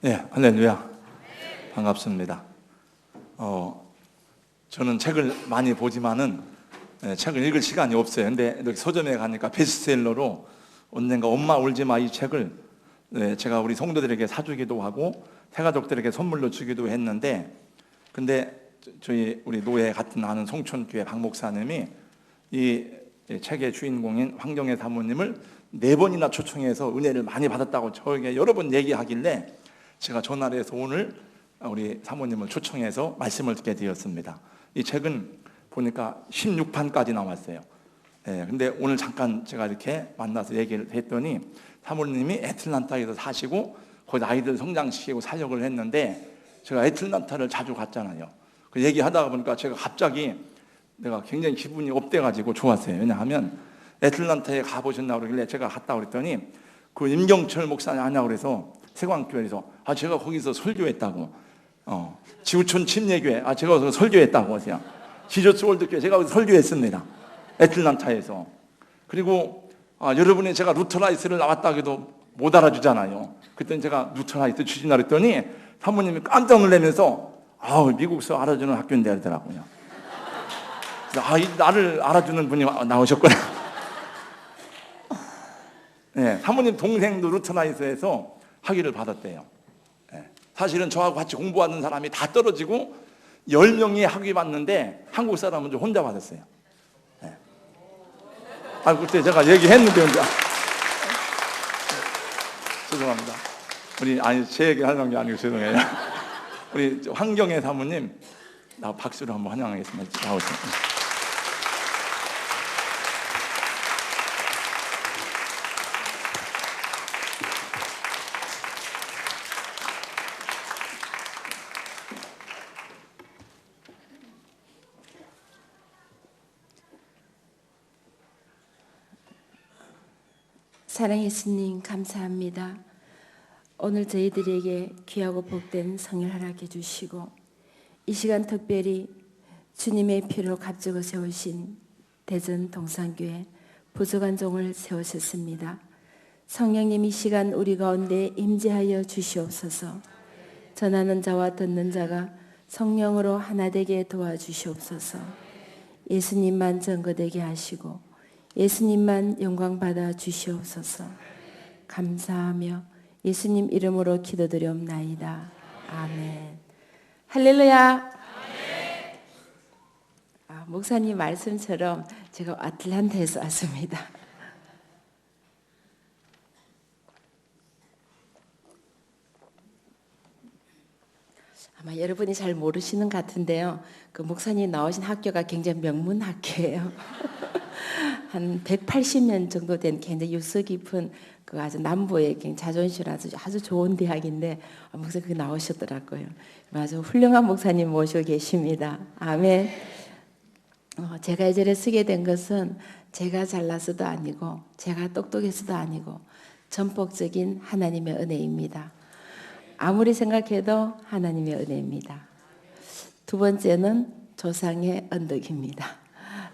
예, 할렐루야. 반갑습니다. 저는 책을 많이 보지만은 책을 읽을 시간이 없어요. 근데 이렇게 서점에 가니까 베스트셀러로 언젠가 엄마 울지 마 이 책을 제가 우리 성도들에게 사주기도 하고 태가족들에게 선물로 주기도 했는데, 근데 저희 우리 노예 같은 아는 송천교회 박 목사님이 이 책의 주인공인 황정혜 사모님을 4번이나 초청해서 은혜를 많이 받았다고 저에게 여러 번 얘기하길래 제가 전화를 해서 오늘 우리 사모님을 초청해서 말씀을 듣게 되었습니다. 이 책은 보니까 16판까지 나왔어요. 근데 오늘 잠깐 제가 이렇게 만나서 얘기를 했더니 사모님이 애틀란타에서 사시고 거기 아이들 성장시키고 사역을 했는데, 제가 애틀란타를 자주 갔잖아요. 그 얘기하다가 보니까 제가 갑자기 내가 굉장히 기분이 업돼가지고 좋았어요. 왜냐하면 애틀란타에 가보셨나 그러길래 제가 갔다 그랬더니 그 임경철 목사님 아냐고 그래서 세광교회에서 제가 거기서 설교했다고, 지구촌 침례교회 제가 거기서 설교했다고 하세요. 지저스 월드교회 제가 거기서 설교했습니다. 애틀란타에서. 그리고 여러분이 제가 루터라이스를 나왔다 해도 못 알아주잖아요. 그랬더니 제가 루터라이스 주시나 그랬더니 사모님이 깜짝 놀라면서 미국서 알아주는 학교인데 그러더라고요. 나를 알아주는 분이 나오셨구나. 네, 사모님 동생도 루터라이스에서 학위를 받았대요. 사실은 저하고 같이 공부하는 사람이 다 떨어지고 10명이 학위 받는데 한국 사람은 좀 혼자 받았어요. 그때 제가 얘기했는데 죄송합니다. 제 얘기 하는 게 아니고 죄송해요. 우리 황경혜 사모님 박수로 한번 환영하겠습니다. 나오세요. 사랑의 예수님 감사합니다. 오늘 저희들에게 귀하고 복된 성일 허락해 주시고 이 시간 특별히 주님의 피로 값지고 세우신 대전 동산교회 부족한 종을 세우셨습니다. 성령님 이 시간 우리 가운데 임재하여 주시옵소서. 전하는 자와 듣는 자가 성령으로 하나 되게 도와주시옵소서. 예수님만 증거되게 하시고 예수님만 영광 받아 주시옵소서. 감사하며 예수님 이름으로 기도드리옵나이다. 아멘. 할렐루야. 목사님 말씀처럼 제가 아틀란타에서 왔습니다. 아마 여러분이 잘 모르시는 것 같은데요. 그 목사님 나오신 학교가 굉장히 명문 학교예요. 한 180년 정도 된 굉장히 유서 깊은 그 아주 남부의 자존심 아주 좋은 대학인데 목사님 거기 나오셨더라고요. 아주 훌륭한 목사님 모시고 계십니다. 아멘. 제가 이 자리에 서게 된 것은 제가 잘나서도 아니고 제가 똑똑해서도 아니고 전폭적인 하나님의 은혜입니다. 아무리 생각해도 하나님의 은혜입니다. 두 번째는 조상의 언덕입니다.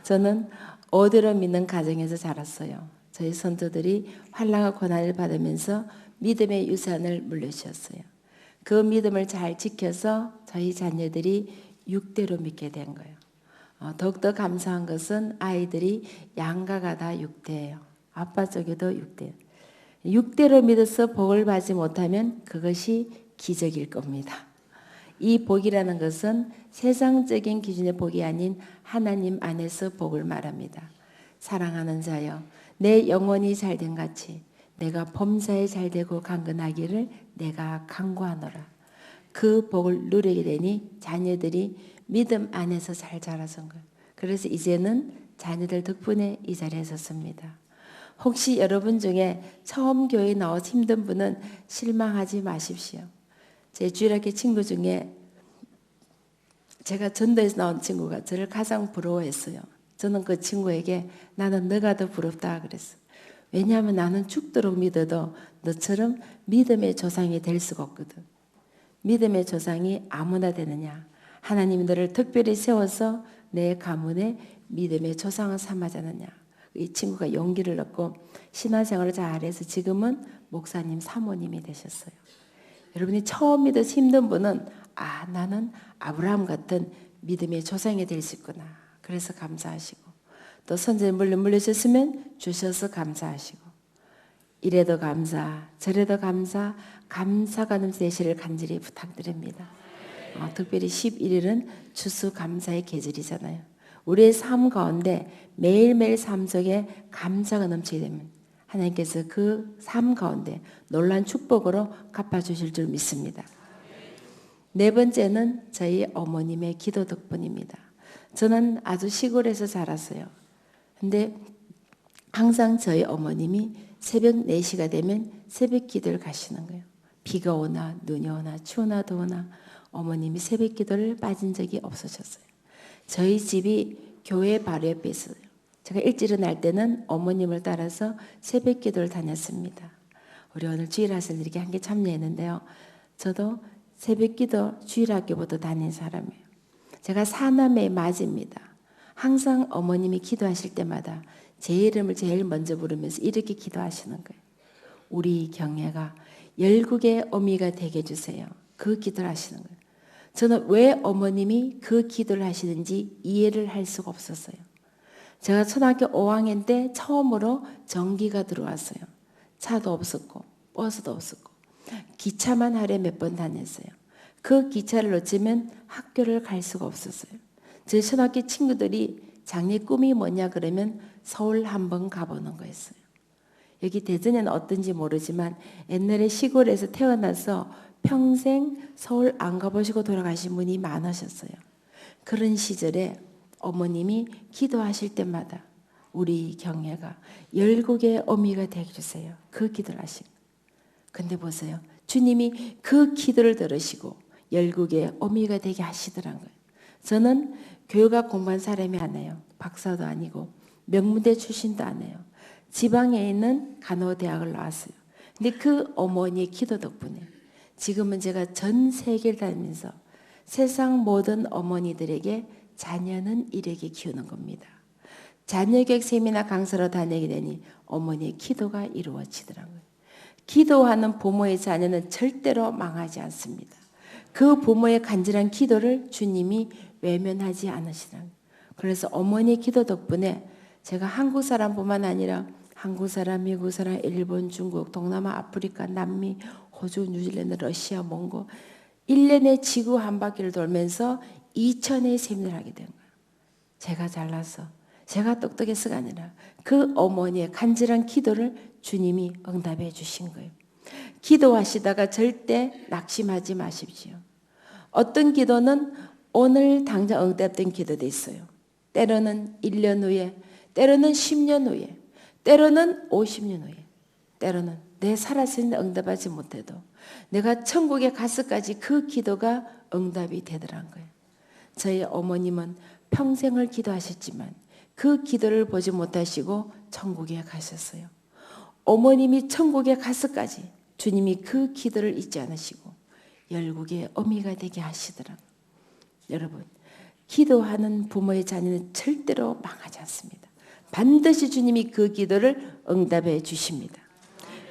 저는 어디로 믿는 가정에서 자랐어요. 저희 선조들이 환난과 고난을 받으면서 믿음의 유산을 물려주셨어요. 그 믿음을 잘 지켜서 저희 자녀들이 6대로 믿게 된 거예요. 더욱더 감사한 것은 아이들이 양가가 다 6대예요. 아빠 쪽에도 6대. 6대로 믿어서 복을 받지 못하면 그것이 기적일 겁니다. 이 복이라는 것은 세상적인 기준의 복이 아닌 하나님 안에서 복을 말합니다. 사랑하는 자여, 내 영혼이 잘된 같이 내가 범사에 잘되고 강건하기를 내가 간구하노라. 그 복을 누리게 되니 자녀들이 믿음 안에서 잘 자라선 거예요. 그래서 이제는 자녀들 덕분에 이 자리에 섰습니다. 혹시 여러분 중에 처음 교회에 나와서 힘든 분은 실망하지 마십시오. 제 주일학교 친구 중에 제가 전도에서 나온 친구가 저를 가장 부러워했어요. 저는 그 친구에게 나는 너가 더 부럽다 그랬어요. 왜냐하면 나는 죽도록 믿어도 너처럼 믿음의 조상이 될 수가 없거든. 믿음의 조상이 아무나 되느냐. 하나님이 너를 특별히 세워서 내 가문에 믿음의 조상을 삼아지 않느냐. 이 친구가 용기를 얻고 신앙생활을 잘해서 지금은 목사님 사모님이 되셨어요. 여러분이 처음 믿어서 힘든 분은 아, 나는 아브라함 같은 믿음의 조상이 될 수 있구나. 그래서 감사하시고, 또 선생님 물려주셨으면 주셔서 감사하시고, 이래도 감사, 저래도 감사, 감사가 넘치시를 간절히 부탁드립니다. 특별히 11일은 추수감사의 계절이잖아요. 우리의 삶 가운데 매일매일 삶 속에 감사가 넘치게 되면 하나님께서 그 삶 가운데 놀라운 축복으로 갚아주실 줄 믿습니다. 네 번째는 저희 어머님의 기도 덕분입니다. 저는 아주 시골에서 자랐어요. 근데 항상 저희 어머님이 새벽 4시가 되면 새벽 기도를 가시는 거예요. 비가 오나 눈이 오나 추우나 더우나 어머님이 새벽 기도를 빠진 적이 없으셨어요. 저희 집이 교회 바로 옆에 있어요. 제가 일찍 일어날 때는 어머님을 따라서 새벽 기도를 다녔습니다. 우리 오늘 주일학생 이렇게 한 개 참여했는데요. 저도 새벽 기도 주일학교부터 다닌 사람이에요. 제가 사남매의 맞입니다. 항상 어머님이 기도하실 때마다 제 이름을 제일 먼저 부르면서 이렇게 기도하시는 거예요. 우리 경애가 열국의 어미가 되게 해주세요. 그 기도를 하시는 거예요. 저는 왜 어머님이 그 기도를 하시는지 이해를 할 수가 없었어요. 제가 초등학교 5학년 때 처음으로 전기가 들어왔어요. 차도 없었고 버스도 없었고 기차만 하루에 몇 번 다녔어요. 그 기차를 놓치면 학교를 갈 수가 없었어요. 제 초등학교 친구들이 장래 꿈이 뭐냐 그러면 서울 한번 가보는 거였어요. 여기 대전에는 어떤지 모르지만 옛날에 시골에서 태어나서 평생 서울 안 가보시고 돌아가신 분이 많으셨어요. 그런 시절에 어머님이 기도하실 때마다 우리 경애가 열국의 어미가 되게 해주세요. 그 기도를 하시고. 근데 보세요. 주님이 그 기도를 들으시고 열국의 어미가 되게 하시더란 거예요. 저는 교육학 공부한 사람이 아니에요. 박사도 아니고 명문대 출신도 아니에요. 지방에 있는 간호대학을 나왔어요. 근데 그 어머니의 기도 덕분에 지금은 제가 전 세계를 다니면서 세상 모든 어머니들에게 자녀는 이렇게 키우는 겁니다. 자녀교육 세미나 강사로 다니게 되니 어머니의 기도가 이루어지더라고요. 기도하는 부모의 자녀는 절대로 망하지 않습니다. 그 부모의 간절한 기도를 주님이 외면하지 않으시더라고요. 그래서 어머니의 기도 덕분에 제가 한국 사람뿐만 아니라 한국 사람, 미국 사람, 일본, 중국, 동남아, 아프리카, 남미, 호주, 뉴질랜드, 러시아, 몽고 1년에 지구 한 바퀴를 돌면서 2,000회의 세미나를 하게 된 거예요. 제가 잘나서 제가 똑똑해서가 아니라 그 어머니의 간절한 기도를 주님이 응답해 주신 거예요. 기도하시다가 절대 낙심하지 마십시오. 어떤 기도는 오늘 당장 응답된 기도도 있어요. 때로는 1년 후에, 때로는 10년 후에, 때로는 50년 후에, 때로는 내 살았을 때 응답하지 못해도 내가 천국에 갔을까지 그 기도가 응답이 되더란 거예요. 저희 어머님은 평생을 기도하셨지만 그 기도를 보지 못하시고 천국에 가셨어요. 어머님이 천국에 갔을까지 주님이 그 기도를 잊지 않으시고 열국의 어미가 되게 하시더라고요. 여러분, 기도하는 부모의 자녀는 절대로 망하지 않습니다. 반드시 주님이 그 기도를 응답해 주십니다.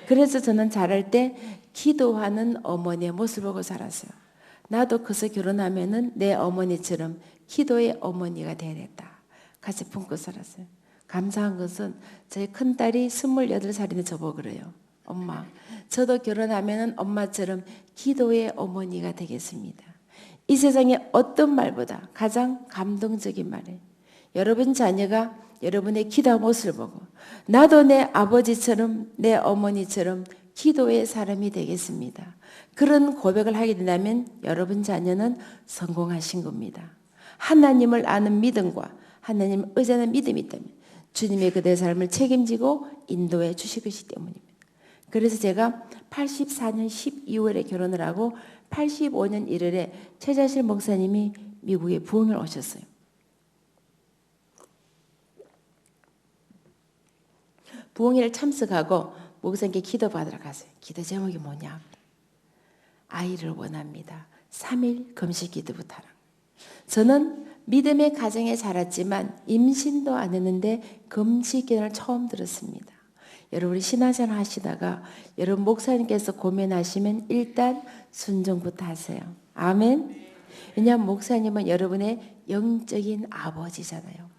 그래서 저는 자랄 때 기도하는 어머니의 모습을 보고 자랐어요. 나도 커서 결혼하면은 내 어머니처럼 기도의 어머니가 되야겠다. 같이 품고 살았어요. 감사한 것은 제 큰딸이 28살인데 저보고 그래요. 엄마, 저도 결혼하면은 엄마처럼 기도의 어머니가 되겠습니다. 이 세상에 어떤 말보다 가장 감동적인 말이에요. 여러분 자녀가 여러분의 기도 모습을 보고 나도 내 아버지처럼 내 어머니처럼 기도의 사람이 되겠습니다. 그런 고백을 하게 된다면 여러분 자녀는 성공하신 겁니다. 하나님을 아는 믿음과 하나님 의지하는 믿음이 있다면 주님의 그대의 삶을 책임지고 인도해 주실 것이기 때문입니다. 그래서 제가 84년 12월에 결혼을 하고 85년 1월에 최자실 목사님이 미국에 부흥을 오셨어요. 부흥회를 참석하고 목사님께 기도받으러 갔어요. 기도 제목이 뭐냐? 아이를 원합니다. 3일 금식 기도부터 하라. 저는 믿음의 가정에 자랐지만 임신도 안 했는데 금식 기도를 처음 들었습니다. 여러분이 신앙생활 하시다가 여러분 목사님께서 고민하시면 일단 순종부터 하세요. 아멘. 왜냐하면 목사님은 여러분의 영적인 아버지잖아요.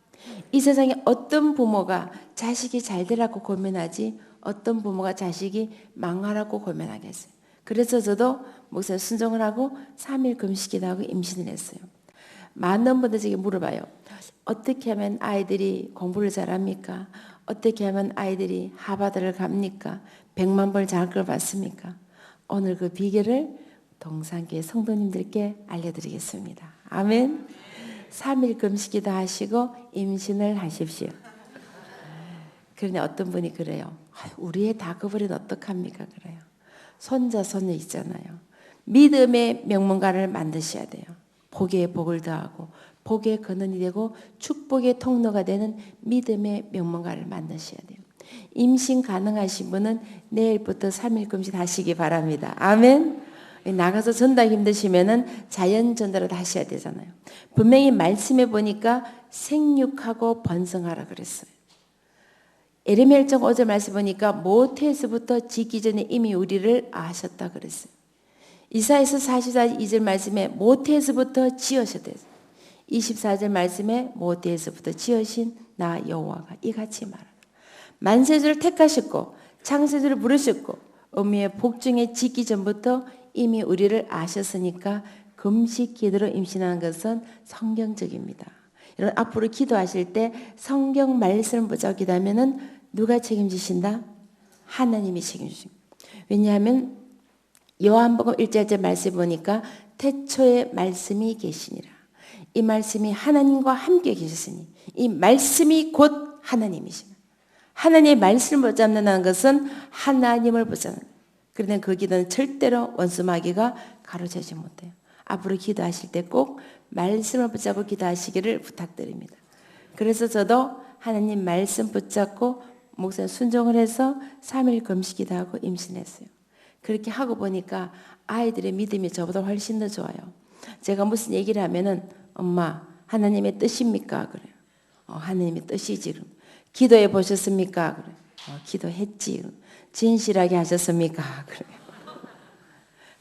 이 세상에 어떤 부모가 자식이 잘 되라고 고민하지 어떤 부모가 자식이 망하라고 고민하겠어요. 그래서 저도 목사님 순종을 하고 3일 금식기도 하고 임신을 했어요. 많은 분들 제게 물어봐요. 어떻게 하면 아이들이 공부를 잘합니까? 어떻게 하면 아이들이 하버드를 갑니까? 100만 불 장학금을 받습니까? 오늘 그 비결을 동산교회 성도님들께 알려드리겠습니다. 아멘. 3일 금식기도 하시고 임신을 하십시오. 그런데 어떤 분이 그래요. 우리의 다그버린 어떡합니까? 그래요. 손자 손녀 있잖아요. 믿음의 명문가를 만드셔야 돼요. 복에 복을 더하고 복의 근원이 되고 축복의 통로가 되는 믿음의 명문가를 만드셔야 돼요. 임신 가능하신 분은 내일부터 3일 금식 하시기 바랍니다. 아멘. 나가서 전달 힘드시면은 자연 전달을 하셔야 되잖아요. 분명히 말씀해 보니까 생육하고 번성하라 그랬어요. 에레미야 1장 5절 말씀 보니까 모태에서부터 짓기 전에 이미 우리를 아셨다 그랬어요. 이사야서 44장 2절 말씀에 모태에서부터 지으셨다. 24절 말씀에 모태에서부터 지으신 나 여호와가 이같이 말하라. 만세주를 택하셨고 창세주를 부르셨고 어미의 복중에 짓기 전부터 이미 우리를 아셨으니까 금식 기도로 임신하는 것은 성경적입니다. 여러분 앞으로 기도하실 때 성경 말씀을 보자 기도하면은 누가 책임지신다? 하나님이 책임지십니다. 왜냐하면 요한복음 1절 말씀 보니까 태초에 말씀이 계시니라. 이 말씀이 하나님과 함께 계셨으니 이 말씀이 곧 하나님이시다. 하나님의 말씀을 붙잡는다는 것은 하나님을 붙잡는. 그런데 그 기도는 절대로 원수마귀가 가로채지 못해요. 앞으로 기도하실 때 꼭 말씀을 붙잡고 기도하시기를 부탁드립니다. 그래서 저도 하나님 말씀 붙잡고 목사님 순종을 해서 3일 금식 기도하고 임신했어요. 그렇게 하고 보니까 아이들의 믿음이 저보다 훨씬 더 좋아요. 제가 무슨 얘기를 하면은 엄마 하나님의 뜻입니까? 그래요. 하나님의 뜻이지. 그럼. 기도해 보셨습니까? 그래요. 기도했지. 진실하게 하셨습니까? 그래요.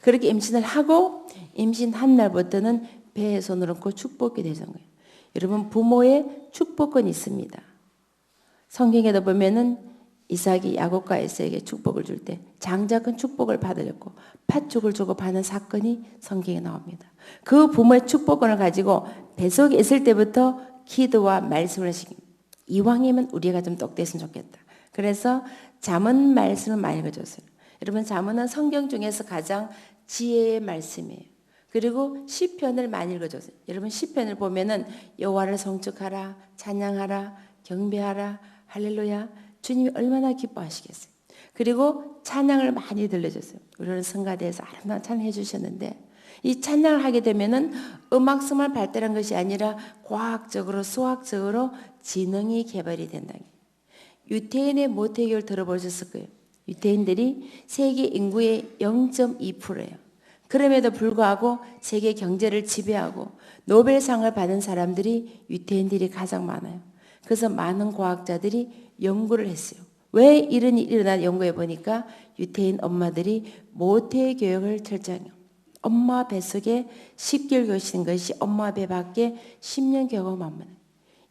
그렇게 임신을 하고 임신한 날부터는 배에 손을 얹고 축복이 되는 거예요. 여러분 부모의 축복권이 있습니다. 성경에도 보면은 이삭이 야곱과 에서에게 축복을 줄 때 장자큰 축복을 받으려고 팥죽을 주고 받는 사건이 성경에 나옵니다. 그 부모의 축복권을 가지고 뱃속에 있을 때부터 기도와 말씀을 하시기 이왕이면 우리가 좀 똑됐으면 좋겠다. 그래서 잠언 말씀을 많이 읽어줬어요. 여러분 잠언은 성경 중에서 가장 지혜의 말씀이에요. 그리고 시편을 많이 읽어줬어요. 여러분 시편을 보면은 여호와를 성축하라, 찬양하라, 경배하라, 할렐루야. 주님이 얼마나 기뻐하시겠어요. 그리고 찬양을 많이 들려줬어요. 우리는 성가대에서 아름다운 찬양해 주셨는데 이 찬양을 하게 되면은 음악성만 발달한 것이 아니라 과학적으로 수학적으로 지능이 개발이 된다는 거예요. 유태인의 모태교를 들어보셨을 거예요. 유태인들이 세계 인구의 0.2%예요. 그럼에도 불구하고 세계 경제를 지배하고 노벨상을 받은 사람들이 유태인들이 가장 많아요. 그래서 많은 과학자들이 연구를 했어요. 왜 이런 일이 일어나 연구해 보니까 유태인 엄마들이 모태 교육을 철저히 엄마 뱃속에 10개월 교육시킨 것이 엄마 배 밖에 10년 경험하면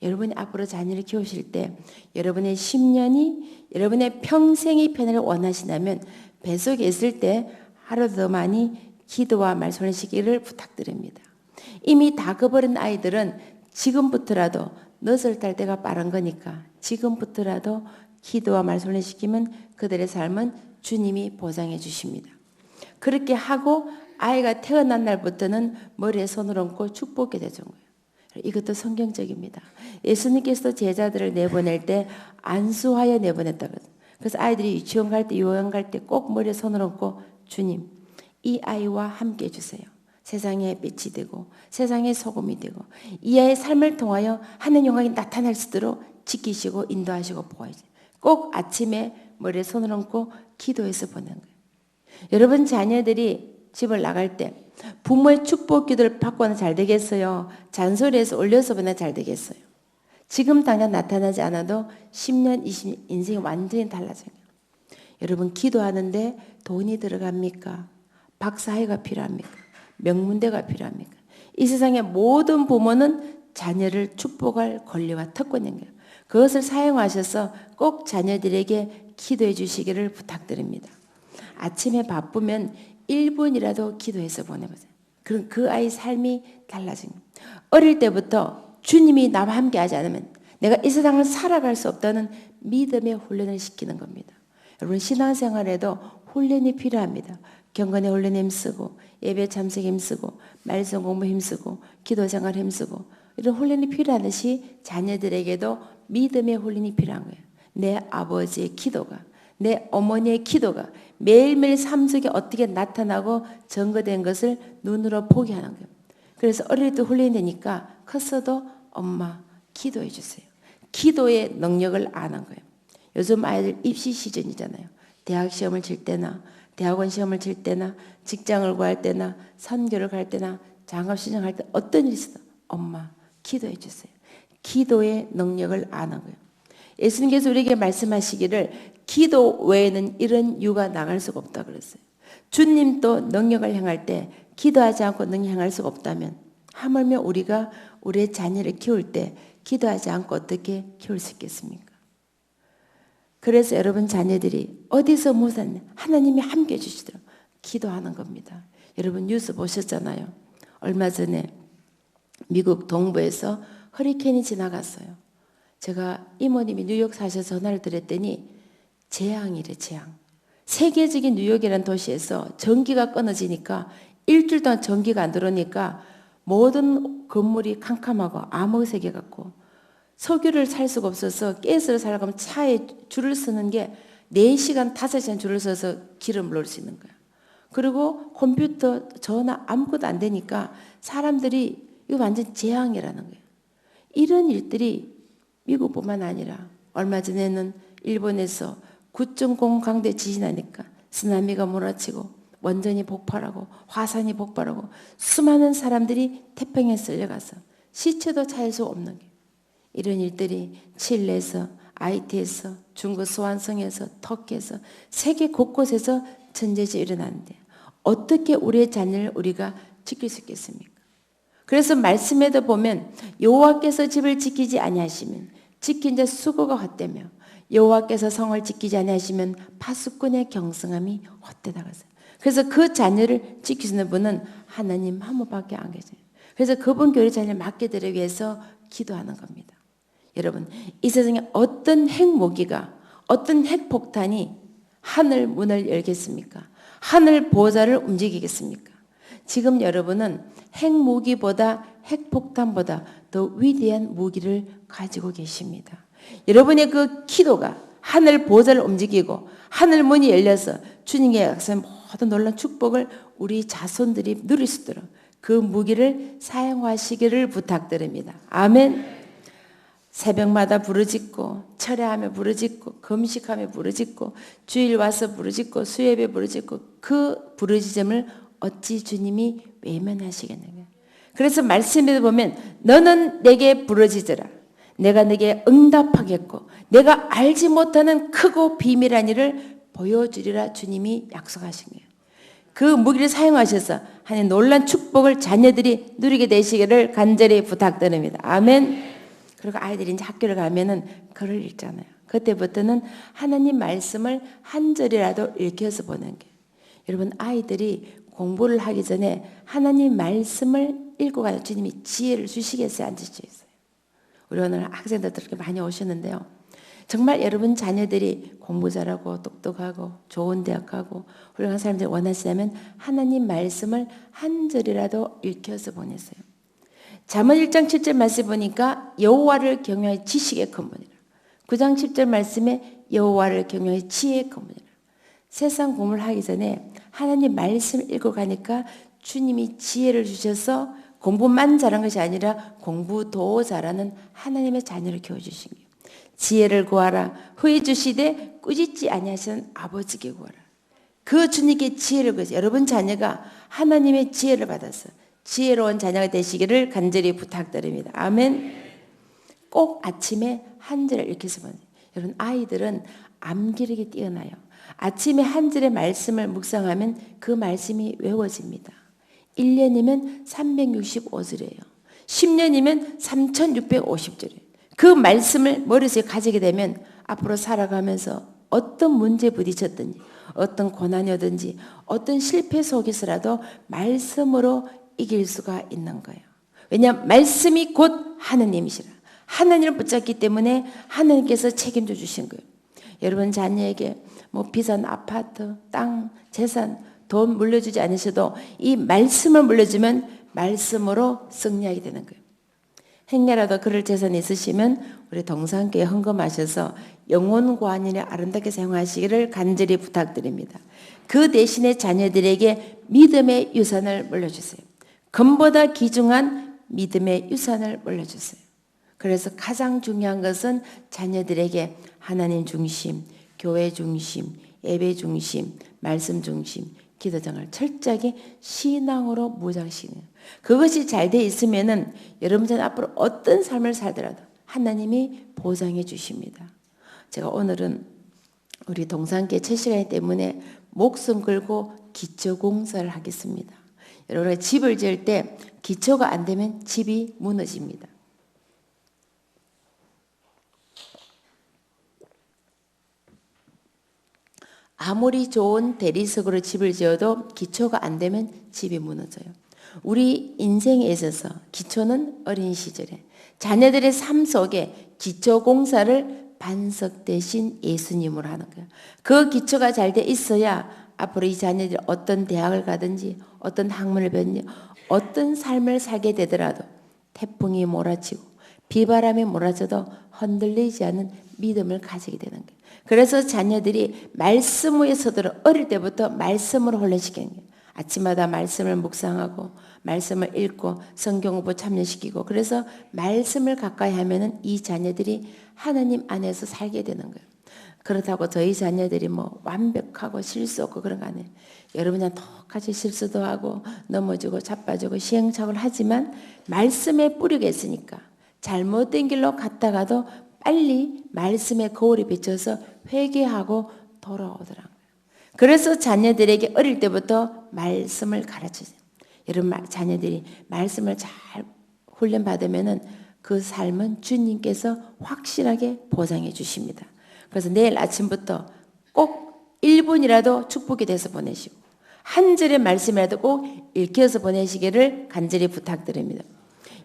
여러분이 앞으로 자녀를 키우실 때 여러분의 10년이 여러분의 평생이 편을 원하신다면 뱃속에 있을 때 하루 더 많이 기도와 말씀을 하시기를 부탁드립니다. 이미 다그버린 아이들은 지금부터라도 넛을 딸 때가 빠른 거니까 지금부터라도 기도와 말씀을 시키면 그들의 삶은 주님이 보장해 주십니다. 그렇게 하고 아이가 태어난 날부터는 머리에 손을 얹고 축복해 되는 거예요. 이것도 성경적입니다. 예수님께서도 제자들을 내보낼 때 안수하여 내보냈다거든요. 그래서 아이들이 유치원 갈 때 유아원 갈 때 꼭 머리에 손을 얹고 주님 이 아이와 함께 해주세요. 세상에 빛이 되고 세상에 소금이 되고 이 아이의 삶을 통하여 하나님 영광이 나타날 수 있도록 지키시고 인도하시고 보호하시고 꼭 아침에 머리에 손을 얹고 기도해서 보내는 거예요. 여러분 자녀들이 집을 나갈 때 부모의 축복 기도를 받고는 잘 되겠어요? 잔소리해서 올려서 보내 잘 되겠어요? 지금 당장 나타나지 않아도 10년, 20년 인생이 완전히 달라져요. 여러분 기도하는데 돈이 들어갑니까? 박사회가 필요합니까? 명문대가 필요합니까? 이 세상의 모든 부모는 자녀를 축복할 권리와 특권인 거예요. 그것을 사용하셔서 꼭 자녀들에게 기도해 주시기를 부탁드립니다. 아침에 바쁘면 1분이라도 기도해서 보내보세요. 그럼 그 아이 삶이 달라집니다. 어릴 때부터 주님이 나와 함께 하지 않으면 내가 이 세상을 살아갈 수 없다는 믿음의 훈련을 시키는 겁니다. 여러분 신앙생활에도 훈련이 필요합니다. 경건의 훈련 힘쓰고 예배 참석 힘쓰고 말씀 공부 힘쓰고 기도생활 힘쓰고 이런 훈련이 필요하듯이 자녀들에게도 믿음의 훈련이 필요한 거예요. 내 아버지의 기도가 내 어머니의 기도가 매일매일 삶 속에 어떻게 나타나고 증거된 것을 눈으로 보게 하는 거예요. 그래서 어릴 때 훈련이 되니까 컸어도 엄마 기도해 주세요. 기도의 능력을 아는 거예요. 요즘 아이들 입시 시즌이잖아요. 대학 시험을 칠 때나 대학원 시험을 칠 때나 직장을 구할 때나 선교를 갈 때나 장학 신청할 때 어떤 일이 있어도 엄마 기도해 주세요. 기도의 능력을 아는 거예요. 예수님께서 우리에게 말씀하시기를 기도 외에는 이런 유가 나갈 수가 없다 그랬어요. 주님도 능력을 향할 때 기도하지 않고 능력 향할 수가 없다면 하물며 우리가 우리의 자녀를 키울 때 기도하지 않고 어떻게 키울 수 있겠습니까? 그래서 여러분 자녀들이 어디서 무슨 하나님이 함께 해주시도록 기도하는 겁니다. 여러분 뉴스 보셨잖아요. 얼마 전에 미국 동부에서 허리케인이 지나갔어요. 제가 이모님이 뉴욕 사셔서 전화를 드렸더니 재앙이래 재앙. 세계적인 뉴욕이라는 도시에서 전기가 끊어지니까 일주일 동안 전기가 안 들어오니까 모든 건물이 캄캄하고 암흑색이 같고 석유를 살 수가 없어서 가스를 살려고 하면 차에 줄을 서는 게 4시간, 5시간 줄을 서서 기름을 넣을 수 있는 거야. 그리고 컴퓨터, 전화 아무것도 안 되니까 사람들이 이거 완전 재앙이라는 거예요. 이런 일들이 미국뿐만 아니라 얼마 전에는 일본에서 9.0 강도 지진하니까 쓰나미가 몰아치고 원전이 폭발하고 화산이 폭발하고 수많은 사람들이 태평양에 쓸려가서 시체도 찾을 수 없는 게 이런 일들이 칠레에서 아이티에서 중국 소환성에서 터키에서 세계 곳곳에서 전쟁이 일어나는데 어떻게 우리의 자녀를 우리가 지킬 수 있겠습니까? 그래서 말씀에도 보면 여호와께서 집을 지키지 아니하시면 지킨 자 수고가 헛되며 여호와께서 성을 지키지 아니하시면 파수꾼의 경성함이 헛되다 그랬어요. 그래서 그 자녀를 지키시는 분은 하나님 한 분밖에 안 계세요. 그래서 그분 교회 자녀를 맡겨드리기 위해서 기도하는 겁니다. 여러분 이 세상에 어떤 핵무기가 어떤 핵폭탄이 하늘 문을 열겠습니까? 하늘 보좌를 움직이겠습니까? 지금 여러분은 핵무기보다 핵폭탄보다 더 위대한 무기를 가지고 계십니다. 여러분의 그 기도가 하늘 보좌를 움직이고 하늘 문이 열려서 주님의 약속의 모든 놀라운 축복을 우리 자손들이 누릴 수 있도록 그 무기를 사용하시기를 부탁드립니다. 아멘. 새벽마다 부르짖고 철야하며 부르짖고 금식하며 부르짖고 주일 와서 부르짖고 수요예배 부르짖고 그 부르짖음을 어찌 주님이 외면하시겠느냐. 그래서 말씀에 보면 너는 내게 부르짖으라. 내가 내게 응답하겠고 내가 알지 못하는 크고 비밀한 일을 보여주리라 주님이 약속하신 거예요. 그 무기를 사용하셔서 하나님 놀란 축복을 자녀들이 누리게 되시기를 간절히 부탁드립니다. 아멘. 그리고 아이들이 이제 학교를 가면은 글을 읽잖아요. 그때부터는 하나님 말씀을 한 절이라도 읽혀서 보는 게. 여러분 아이들이 공부를 하기 전에 하나님 말씀을 읽고 가는 주님이 지혜를 주시겠어요? 안 주시겠어요? 우리 오늘 학생들 그렇게 많이 오셨는데요. 정말 여러분 자녀들이 공부 잘하고 똑똑하고 좋은 대학 가고 훌륭한 사람들이 원하시다면 하나님 말씀을 한 절이라도 읽혀서 보내세요. 잠언 1장 7절 말씀 보니까 여호와를 경외하여 지식의 근본이라. 9장 10절 말씀에 여호와를 경외하여 지혜의 근본이라. 세상 공부를 하기 전에 하나님 말씀을 읽고 가니까 주님이 지혜를 주셔서 공부만 잘한 것이 아니라 공부도 잘하는 하나님의 자녀를 키워주신 거예요. 지혜를 구하라. 후에 주시되 꾸짖지 아니하시는 아버지께 구하라. 그 주님께 지혜를 구해서 여러분 자녀가 하나님의 지혜를 받아서 지혜로운 자녀가 되시기를 간절히 부탁드립니다. 아멘. 꼭 아침에 한 절을 읽혀서 보세요. 여러분 아이들은 암기력이 뛰어나요. 아침에 한 절의 말씀을 묵상하면 그 말씀이 외워집니다. 1년이면 365절이에요. 10년이면 3650절이에요. 그 말씀을 머릿속에 가지게 되면 앞으로 살아가면서 어떤 문제에 부딪혔든지 어떤 고난이 오든지 어떤 실패 속에서라도 말씀으로 이길 수가 있는 거예요. 왜냐하면 말씀이 곧 하느님이시라. 하나님을 붙잡기 때문에 하나님께서 책임져 주신 거예요. 여러분 자녀에게 뭐 비싼 아파트, 땅, 재산, 돈 물려주지 않으셔도 이 말씀을 물려주면 말씀으로 승리하게 되는 거예요. 행여라도 그럴 재산이 있으시면 우리 동산교회 헌금하셔서 영혼관인에 아름답게 사용하시기를 간절히 부탁드립니다. 그 대신에 자녀들에게 믿음의 유산을 물려주세요. 금보다 귀중한 믿음의 유산을 물려주세요. 그래서 가장 중요한 것은 자녀들에게 하나님 중심, 교회 중심, 예배 중심, 말씀 중심, 기도 등을 철저하게 신앙으로 무장시키는 그것이 잘 돼 있으면은 여러분들은 앞으로 어떤 삶을 살더라도 하나님이 보장해 주십니다. 제가 오늘은 우리 동산교회 첫 시간 때문에 목숨 걸고 기초 공사를 하겠습니다. 여러분 집을 지을 때 기초가 안 되면 집이 무너집니다. 아무리 좋은 대리석으로 집을 지어도 기초가 안 되면 집이 무너져요. 우리 인생에 있어서 기초는 어린 시절에 자녀들의 삶 속에 기초 공사를 반석 대신 예수님으로 하는 거예요. 그 기초가 잘 돼 있어야 앞으로 이 자녀들이 어떤 대학을 가든지 어떤 학문을 배우든지 어떤 삶을 살게 되더라도 태풍이 몰아치고 비바람이 몰아쳐도 흔들리지 않는 믿음을 가지게 되는 거예요. 그래서 자녀들이 말씀 위에 서도록 어릴 때부터 말씀으로 훈련시키는 거예요. 아침마다 말씀을 묵상하고 말씀을 읽고 성경 공부 참여시키고 그래서 말씀을 가까이 하면은 이 자녀들이 하나님 안에서 살게 되는 거예요. 그렇다고 저희 자녀들이 뭐 완벽하고 실수 없고 그런 거 아니에요. 여러분이랑 똑같이 실수도 하고 넘어지고 자빠지고 시행착오를 하지만 말씀에 뿌리가 있으니까 잘못된 길로 갔다가도 빨리 말씀의 거울에 비춰서 회개하고 돌아오더라고요. 그래서 자녀들에게 어릴 때부터 말씀을 가르치세요. 여러분 자녀들이 말씀을 잘 훈련받으면은 그 삶은 주님께서 확실하게 보장해 주십니다. 그래서 내일 아침부터 꼭 1분이라도 축복이 돼서 보내시고 한 절의 말씀이라도 꼭 읽혀서 보내시기를 간절히 부탁드립니다.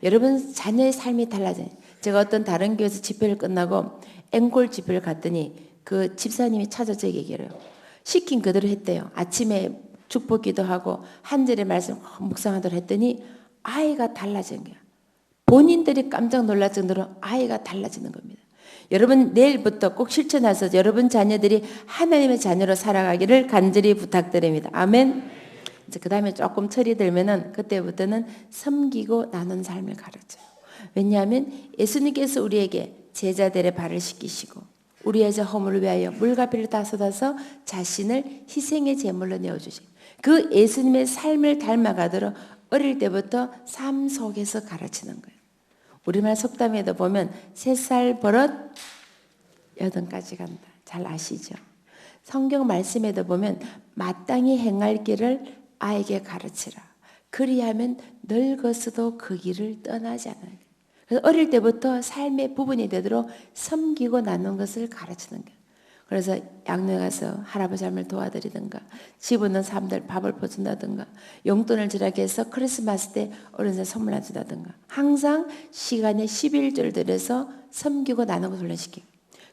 여러분 자녀의 삶이 달라져요. 제가 어떤 다른 교회에서 집회를 끝나고 앵콜 집회를 갔더니 그 집사님이 찾아서 제게 얘기를 해요. 시킨 그대로 했대요. 아침에 축복 기도하고 한 절의 말씀 묵상하도록 했더니 아이가 달라진 거야. 본인들이 깜짝 놀랄 정도로 아이가 달라지는 겁니다. 여러분 내일부터 꼭 실천하셔서 여러분 자녀들이 하나님의 자녀로 살아가기를 간절히 부탁드립니다. 아멘. 이제 그 다음에 조금 철이 들면은 그때부터는 섬기고 나눈 삶을 가르쳐요. 왜냐하면 예수님께서 우리에게 제자들의 발을 씻기시고 우리의 허물을 위하여 물과 피를 다 쏟아서 자신을 희생의 제물로 내어주시고 그 예수님의 삶을 닮아가도록 어릴 때부터 삶 속에서 가르치는 거예요. 우리말 속담에도 보면 3살 버릇 8까지 간다. 잘 아시죠? 성경 말씀에도 보면 마땅히 행할 길을 아이에게 가르치라. 그리하면 늙어서도 그 길을 떠나지 않아요. 그래서 어릴 때부터 삶의 부분이 되도록 섬기고 나눈 것을 가르치는 거예요. 그래서 양로에 가서 할아버지 할머니를 도와드리든가 집 없는 사람들 밥을 퍼준다든가 용돈을 주라고 해서 크리스마스 때 어른들 선물 주다든가 항상 시간에 11절 들여서 섬기고 나누고 훈련시키고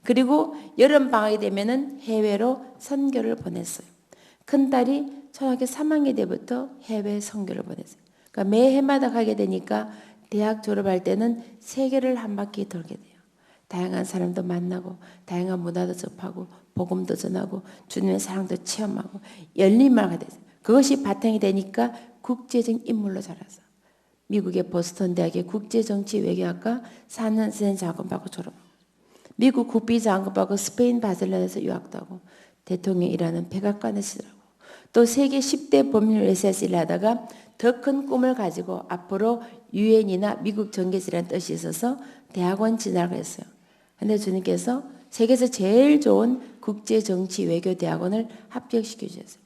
그리고 여름방학이 되면은 해외로 선교를 보냈어요. 큰딸이 초등학교 3학년 때부터 해외 선교를 보냈어요. 그러니까 매해마다 가게 되니까 대학 졸업할 때는 세계를 한 바퀴 돌게 돼요. 다양한 사람도 만나고 다양한 문화도 접하고 복음도 전하고 주님의 사랑도 체험하고 열린마가 됐어요. 그것이 바탕이 되니까 국제적 인물로 자라서 미국의 보스턴 대학의 국제정치 외교학과 4년 장학금받고 졸업하고 미국 국비 장학금받고 스페인 바셀로나에서 유학도 하고 대통령 일하는 백악관에서 일하고 또 세계 10대 법률 회사에서 일하다가 더 큰 꿈을 가지고 앞으로 유엔이나 미국 정계지라는 뜻이 있어서 대학원 진학을 했어요. 근데 주님께서 세계에서 제일 좋은 국제정치외교대학원을 합격시켜 주셨어요.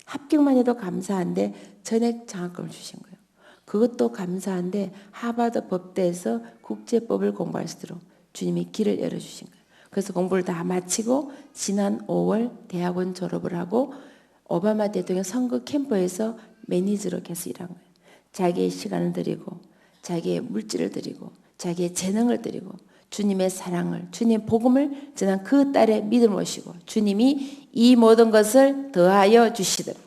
합격만 해도 감사한데 전액 장학금을 주신 거예요. 그것도 감사한데 하버드 법대에서 국제법을 공부할 수 있도록 주님이 길을 열어주신 거예요. 그래서 공부를 다 마치고 지난 5월 대학원 졸업을 하고 오바마 대통령 선거 캠프에서 매니저로 계속 일한 거예요. 자기의 시간을 드리고 자기의 물질을 드리고 자기의 재능을 드리고 주님의 사랑을 주님의 복음을 전한 그 딸의 믿음을 모시고 주님이 이 모든 것을 더하여 주시더라.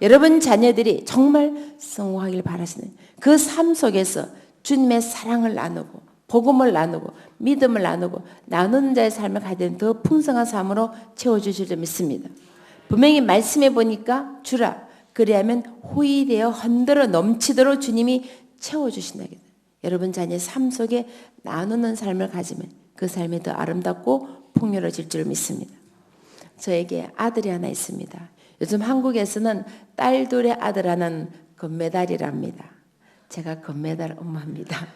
여러분 자녀들이 정말 성공하길 바라시는 그 삶 속에서 주님의 사랑을 나누고 복음을 나누고 믿음을 나누고 나누는 자의 삶을 가진 더 풍성한 삶으로 채워주실 줄 믿습니다. 분명히 말씀해 보니까 주라 그리하면 호의되어 흔들어 넘치도록 주님이 채워주신다. 여러분 자녀의 삶 속에 나누는 삶을 가지면 그 삶이 더 아름답고 풍요로워질 줄 믿습니다. 저에게 아들이 하나 있습니다. 요즘 한국에서는 딸 둘의 아들 하나는 금메달이랍니다. 제가 금메달 엄마입니다.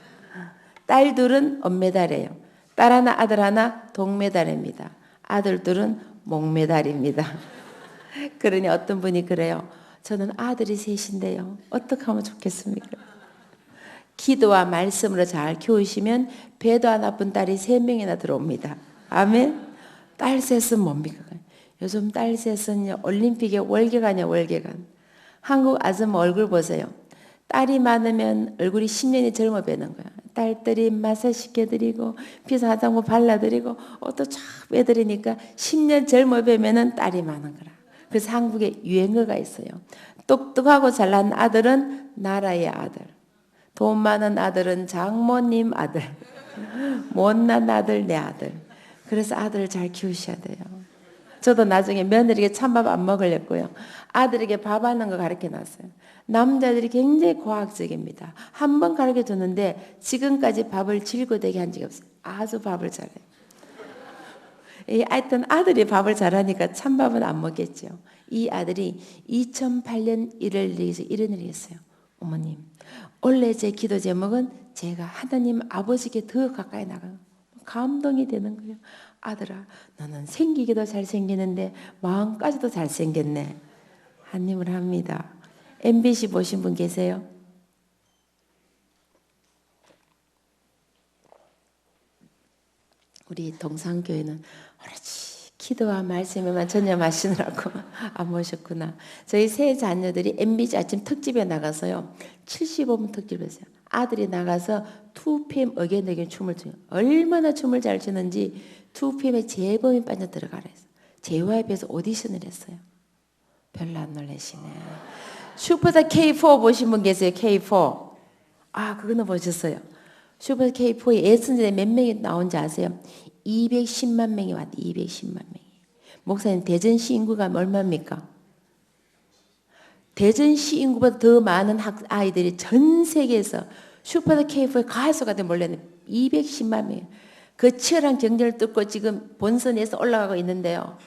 딸 둘은 은메달이에요. 딸 하나 아들 하나 동메달입니다. 아들 둘은 목메달입니다. 그러니 어떤 분이 그래요. 저는 아들이 셋인데요. 어떻게 하면 좋겠습니까? 기도와 말씀으로 잘 키우시면 배도 안 아픈 딸이 3명이나 들어옵니다. 아멘. 딸 셋은 뭡니까? 요즘 딸 셋은 올림픽의 월계관이야 월계관. 한국 아줌마 얼굴 보세요. 딸이 많으면 얼굴이 10년이 젊어 보이는 거야. 딸들이 마사지 시켜드리고 피자 화장품 발라드리고 옷도 쫙 빼드리니까 10년 젊어 보이면 딸이 많은 거라. 그래서 한국에 유행어가 있어요. 똑똑하고 잘난 아들은 나라의 아들. 돈 많은 아들은 장모님 아들. 못난 아들 내 아들. 그래서 아들을 잘 키우셔야 돼요. 저도 나중에 며느리에게 찬밥 안 먹으려고요. 아들에게 밥하는 거 가르쳐놨어요. 남자들이 굉장히 과학적입니다. 한 번 가르쳐줬는데 지금까지 밥을 질거되게 한 적이 없어요. 아주 밥을 잘해요. 하여튼 아들이 밥을 잘하니까 찬밥은 안 먹겠죠. 이 아들이 2008년 1월 1일에서 이런 일이 있어요. 어머님, 원래 제 기도 제목은 제가 하나님 아버지께 더 가까이 나가는 감동이 되는 거예요. 아들아, 너는 생기기도 잘생기는데 마음까지도 잘생겼네. 한입을 합니다. MBC 보신 분 계세요? 우리 동산교회는 오로지 기도와 말씀에만 전념하시느라고 안 모셨구나. 저희 세 자녀들이 MBC 아침 특집에 나가서요. 75분 특집을 했어요. 아들이 나가서 2PM 어게인 춤을 추요. 얼마나 춤을 잘 추는지 2PM에 재범이 빠져 들어가라 했어요. JYP에서 오디션을 했어요. 별로 안 놀라시네. 슈퍼스타 K4 보신 분 계세요? K4. 아, 그거는 보셨어요. 슈퍼스타 K4에 예선전에 몇 명이 나온지 아세요? 210만 명이 왔대. 210만 명이. 목사님, 대전시 인구가 얼마입니까? 대전시 인구보다 더 많은 아이들이 전 세계에서 슈퍼스타 K4에 가수가 돼 몰렸네. 210만 명. 그 치열한 경쟁을 뚫고 지금 본선에서 올라가고 있는데요.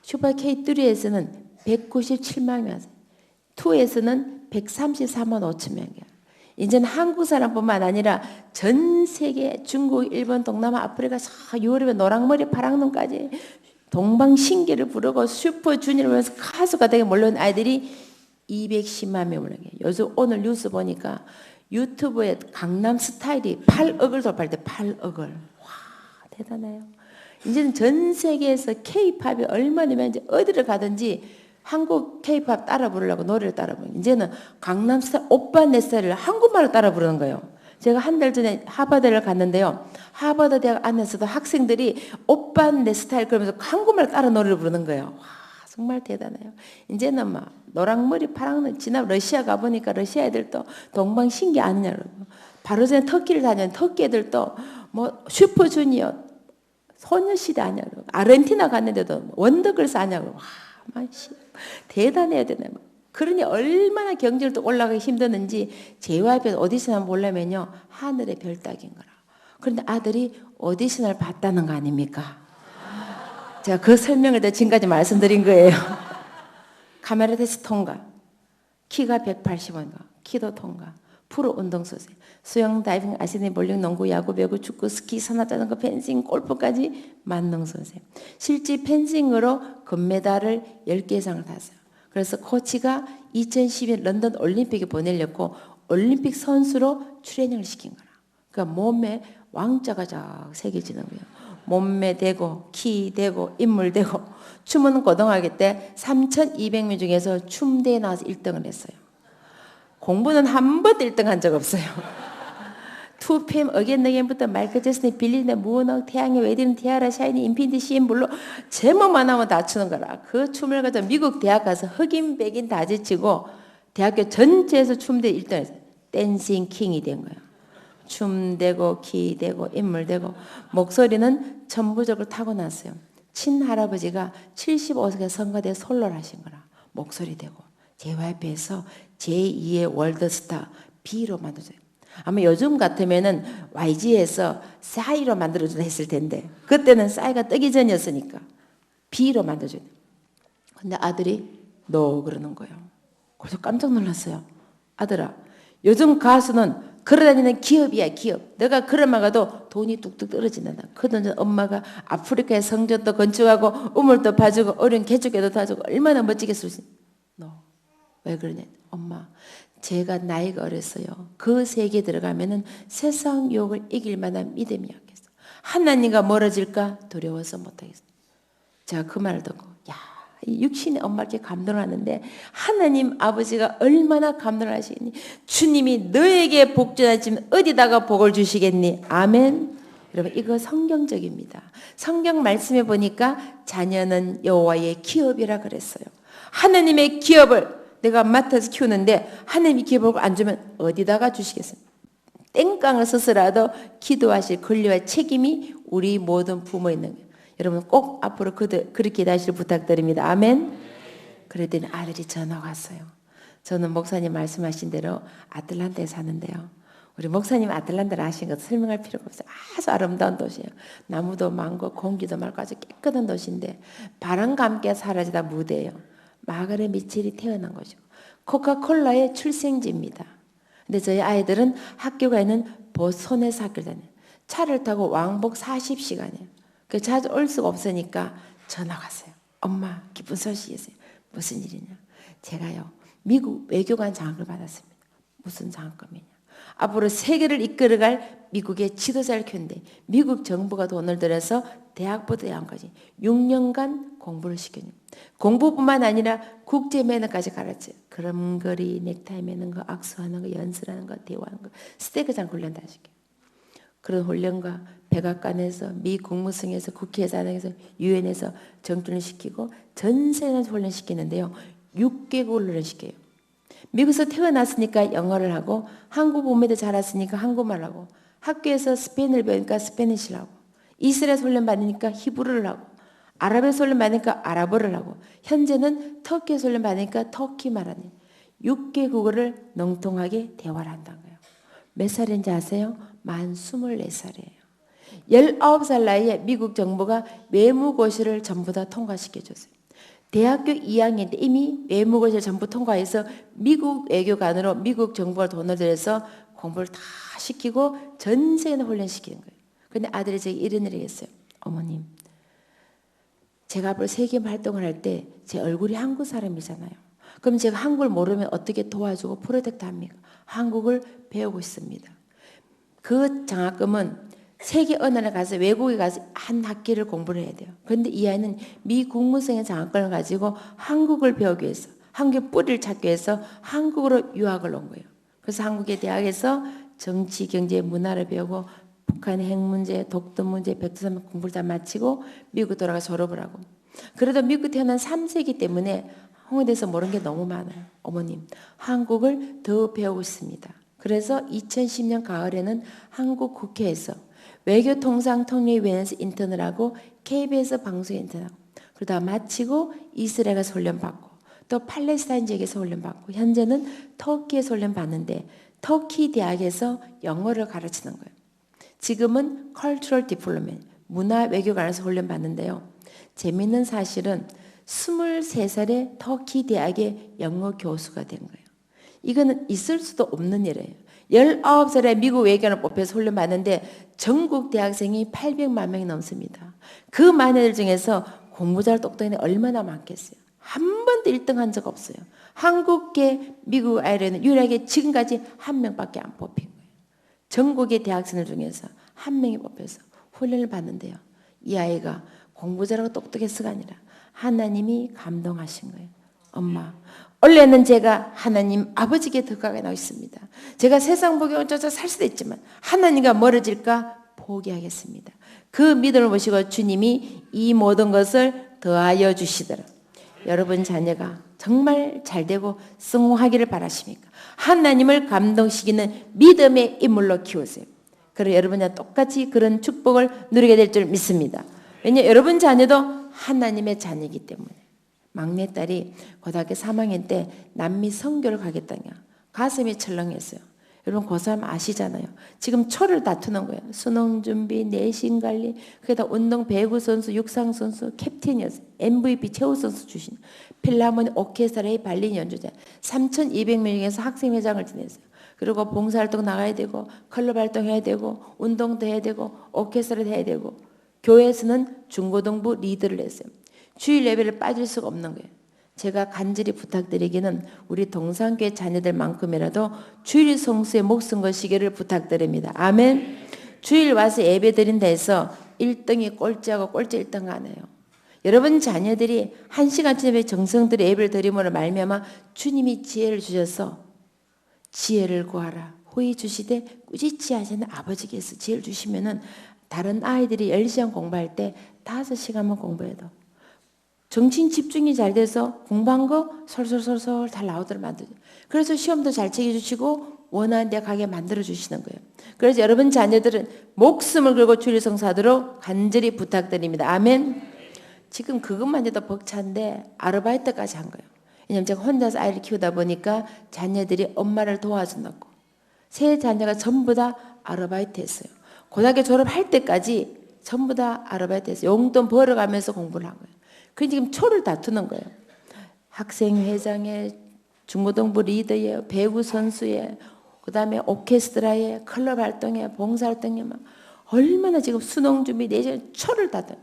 슈퍼스타 K3에서는 197만 명, 2에서는 134만 5천 명이야. 이제는 한국 사람뿐만 아니라 전 세계 중국, 일본, 동남아, 아프리카, 유럽의 노랑머리, 파랑눈까지 동방신기를 부르고 슈퍼주니어를 하면서 가수가 되게 몰려온 아이들이 210만 명 몰려요. 요즘 오늘 뉴스 보니까 유튜브에 강남 스타일이 8억을 돌파할 때 8억을. 와, 대단해요. 이제는 전 세계에서 K-팝이 얼마나 이제 어디를 가든지 한국 K-팝 따라 부르려고 노래를 따라 부르는 이제는 강남 스타일 오빠 내 스타일을 한국말로 따라 부르는 거예요. 제가 한 달 전에 하버드를 갔는데요. 하버드 대학 안에서도 학생들이 오빠 내 스타일 그러면서 한국말로 따라 노래를 부르는 거예요. 와, 정말 대단해요. 이제는 막 노랑머리 파랑눈 지나 러시아 가보니까 러시아 애들도 동방신기 아니냐고. 바로 전에 터키를 다녔는데 터키 애들도 뭐 슈퍼주니어 소녀시대 아냐고. 아르헨티나 갔는데도 원더걸스 아냐고. 와, 만시 대단해야 되네. 그러니 얼마나 경제를 또 올라가기 힘드는지 JYP 오디션 한번 보려면요 하늘의 별 따기인 거라. 그런데 아들이 오디션을 봤다는 거 아닙니까? 제가 그 설명을 지금까지 말씀드린 거예요. 카메라 테스트 통과, 키가 180인가, 키도 통과, 프로 운동선수, 수영, 다이빙, 아시네, 볼링, 농구, 야구, 배구, 축구, 스키, 산악자전거, 펜싱, 골프까지 만능 선생. 실제 펜싱으로 금메달을 10개 이상을 탔어요. 그래서 코치가 2012년 런던 올림픽에 보내려고 올림픽 선수로 트레이닝을 시킨 거라. 그러니까 몸에 왕자가 쫙 새겨지는 거예요. 몸매 되고 키 되고 인물 되고 춤은 고등학교 때 3,200명 중에서 춤대에 나와서 1등을 했어요. 공부는 한 번도 1등 한 적 없어요. 투팸, 어겐너겐부터 마이클 제슨의 빌리네, 무어낙, 태양의 웨딩, 티아라, 샤이니, 인피니티, CM 블루 제목만 하면 다 추는 거라. 그 춤을 가지고 미국 대학 가서 흑인 백인 다 제치고 대학교 전체에서 춤대 1등 했어요. 댄싱 킹이 된 거예요. 춤 되고 키 되고 인물 되고 목소리는 천부적으로 타고났어요. 친할아버지가 75세가 성가대 솔로를 하신 거라. 목소리 되고 JYP에서 제2의 월드스타 B로 만들어져요. 아마 요즘 같으면은 YG에서 싸이로 만들어준다 했을 텐데 그때는 싸이가 뜨기 전이었으니까 B로 만들어줘요. 근데 아들이 너 그러는 거예요. 그래서 깜짝 놀랐어요. 아들아, 요즘 가수는 걸어다니는 기업이야, 기업. 내가 그런만 가도 돈이 뚝뚝 떨어진다. 그러던 엄마가 아프리카의 성전도 건축하고 우물도 봐주고 어려운 개척에도 도와주고 얼마나 멋지게 쓸지. 너 왜 그러냐? 엄마, 제가 나이가 어렸어요. 그 세계에 들어가면은 세상 유혹을 이길 만한 믿음이 약했어. 하나님과 멀어질까 두려워서 못하겠어. 제가 그 말을 듣고 야, 육신의 엄마께 감동을 하는데 하나님 아버지가 얼마나 감동을 하시겠니? 주님이 너에게 복 주시면 어디다가 복을 주시겠니? 아멘. 여러분 이거 성경적입니다. 성경 말씀에 보니까 자녀는 여호와의 기업이라 그랬어요. 하나님의 기업을 내가 맡아서 키우는데 하나님이 기업을 안 주면 어디다가 주시겠어요? 땡깡을 써서라도 기도하실 권리와 책임이 우리 모든 부모에 있는 거예요. 여러분 꼭 앞으로 그렇게 기도하시길 부탁드립니다. 아멘. 그랬더니 아들이 전화가 왔어요. 저는 목사님 말씀하신 대로 아틀란타에 사는데요. 우리 목사님 아틀란타를 아신 것 설명할 필요가 없어요. 아주 아름다운 도시예요. 나무도 많고 공기도 맑고 아주 깨끗한 도시인데 바람과 함께 사라지다 무대예요. 마가렛 미첼이 태어난 거죠. 코카콜라의 출생지입니다. 근데 저희 아이들은 학교가 있는 보스턴에서 학교를 다녀요. 차를 타고 왕복 40시간이에요. 그 자주 올 수가 없으니까 전화가 왔어요. 엄마 기쁜 소식이세요. 무슨 일이냐? 제가요 미국 외교관 장학을 받았습니다. 무슨 장학금이냐? 앞으로 세계를 이끌어갈 미국의 지도자를 키우는데 미국 정부가 돈을 들여서 대학부터 대학까지 6년간 공부를 시켜요. 공부뿐만 아니라 국제 매너까지 가르쳐요. 그럼거리, 넥타이 매는 거, 악수하는 거, 연설하는 거, 대화하는 거, 스테이크장 훈련 다 시켜요. 그런 훈련과 백악관에서 미 국무성에서 국회의장에서 유엔에서 정준을 시키고 전 세계에서 훈련시키는데요. 6개국을 훈련시켜요. 미국에서 태어났으니까 영어를 하고 한국 부모도 자랐으니까 한국말 하고 학교에서 스페인을 배우니까 스페니쉬를 하고 이스라엘에서 훈련 받으니까 히브리를 하고 아랍에서 훈련 받으니까 아랍어를 하고 현재는 터키에서 훈련 받으니까 터키말 하는 6개국어를 능통하게 대화를 한다는 거예요. 몇 살인지 아세요? 만 24살이에요. 19살 나이에 미국 정부가 외무고시를 전부 다 통과시켜줬어요. 대학교 2학년 때 이미 외무고시를 전부 통과해서 미국 외교관으로 미국 정부가 돈을 들여서 공부를 다 시키고 전 세계에 훈련시키는 거예요. 근데 아들이 제게 이런 일을 했어요. 어머님, 제가 앞으로 세계 활동을 할 때 제 얼굴이 한국 사람이잖아요. 그럼 제가 한국을 모르면 어떻게 도와주고 프로텍트 합니까? 한국을 배우고 있습니다. 그 장학금은 세계 어느 나라 가서 외국에 가서 한 학기를 공부를 해야 돼요. 그런데 이 아이는 미 국무성의 장학금을 가지고 한국을 배우기 위해서 한국의 뿌리를 찾기 위해서 한국으로 유학을 온 거예요. 그래서 한국의 대학에서 정치, 경제, 문화를 배우고 북한의 핵 문제, 독도 문제, 백두산 공부를 다 마치고 미국 돌아가 졸업을 하고 그래도 미국 태어난 3세기 때문에 한국에 대해서 모르는 게 너무 많아요. 어머님, 한국을 더 배우고 있습니다. 그래서 2010년 가을에는 한국 국회에서 외교통상통일위원회에서 인턴을 하고 KBS 방송에 인턴하고 그러다 마치고 이스라엘 가서 훈련받고 또 팔레스타인 지역에서 훈련받고 현재는 터키에서 훈련받는데 터키 대학에서 영어를 가르치는 거예요. 지금은 Cultural Diplomat, 문화 외교관에서 훈련받는데요. 재미있는 사실은 23살에 터키 대학의 영어 교수가 된 거예요. 이거는 있을 수도 없는 일이에요. 19살에 미국 외교관을 뽑혀서 훈련 받는데 전국 대학생이 800만 명이 넘습니다. 그 많은 애들 중에서 공부 잘 똑똑한 애 얼마나 많겠어요. 한 번도 1등 한 적 없어요. 한국계 미국 아이들은 유일하게 지금까지 한 명밖에 안 뽑힌 거예요. 전국의 대학생들 중에서 한 명이 뽑혀서 훈련을 받는데요. 이 아이가 공부 잘하고 똑똑해서가 아니라 하나님이 감동하신 거예요. 엄마, 원래는 제가 하나님 아버지께 더 가까이 나고 있습니다. 제가 세상 보기 어쩌자 살 수도 있지만 하나님과 멀어질까 포기하겠습니다. 그 믿음을 보시고 주님이 이 모든 것을 더하여 주시더라. 여러분 자녀가 정말 잘되고 성공하기를 바라십니까? 하나님을 감동시키는 믿음의 인물로 키우세요. 그리고 여러분과 똑같이 그런 축복을 누리게 될 줄 믿습니다. 왜냐하면 여러분 자녀도 하나님의 자녀이기 때문에. 막내딸이 고등학교 3학년 때 남미 선교를 가겠다냐. 가슴이 철렁했어요. 여러분 고3 아시잖아요. 지금 초를 다투는 거예요. 수능 준비, 내신 관리, 그게다 운동 배구 선수, 육상 선수, 캡틴이었어요. MVP 최우 선수 출신. 필라모니 오케스트라의 발린 연주자. 3,200명 중에서 학생회장을 지냈어요. 그리고 봉사활동 나가야 되고 클럽 활동해야 되고 운동도 해야 되고 오케스트라도 해야 되고 교회에서는 중고등부 리더를 했어요. 주일 예배를 빠질 수가 없는 거예요. 제가 간절히 부탁드리기는 우리 동산교회 자녀들만큼이라도 주일 성수에 목숨 거시기를 부탁드립니다. 아멘. 주일 와서 예배 드린다 해서 1등이 꼴찌하고 꼴찌 1등 안 해요. 여러분 자녀들이 1시간쯤에 정성들이 예배를 드림으로 말미암아 주님이 지혜를 주셔서 지혜를 구하라. 호의 주시되 꾸짖지 하시는 아버지께서 지혜를 주시면은 다른 아이들이 10시간 공부할 때 5시간만 공부해도 정신 집중이 잘 돼서 공부한 거 솔솔솔솔 잘 나오도록 만들죠. 그래서 시험도 잘 챙겨주시고 원하는 데 가게 만들어주시는 거예요. 그래서 여러분 자녀들은 목숨을 걸고 주일 성사하도록 간절히 부탁드립니다. 아멘. 지금 그것만 해도 벅찬데 아르바이트까지 한 거예요. 왜냐면 제가 혼자서 아이를 키우다 보니까 자녀들이 엄마를 도와준다고. 세 자녀가 전부 다 아르바이트 했어요. 고등학교 졸업할 때까지 전부 다 아르바이트 했어요. 용돈 벌어가면서 공부를 한 거예요. 그래서 지금 초를 다투는 거예요. 학생회장에, 중고등부 리더에, 배구 선수에, 그 다음에 오케스트라에, 클럽 활동에, 봉사활동에 막 얼마나 지금 수능 준비 내신 초를 다투.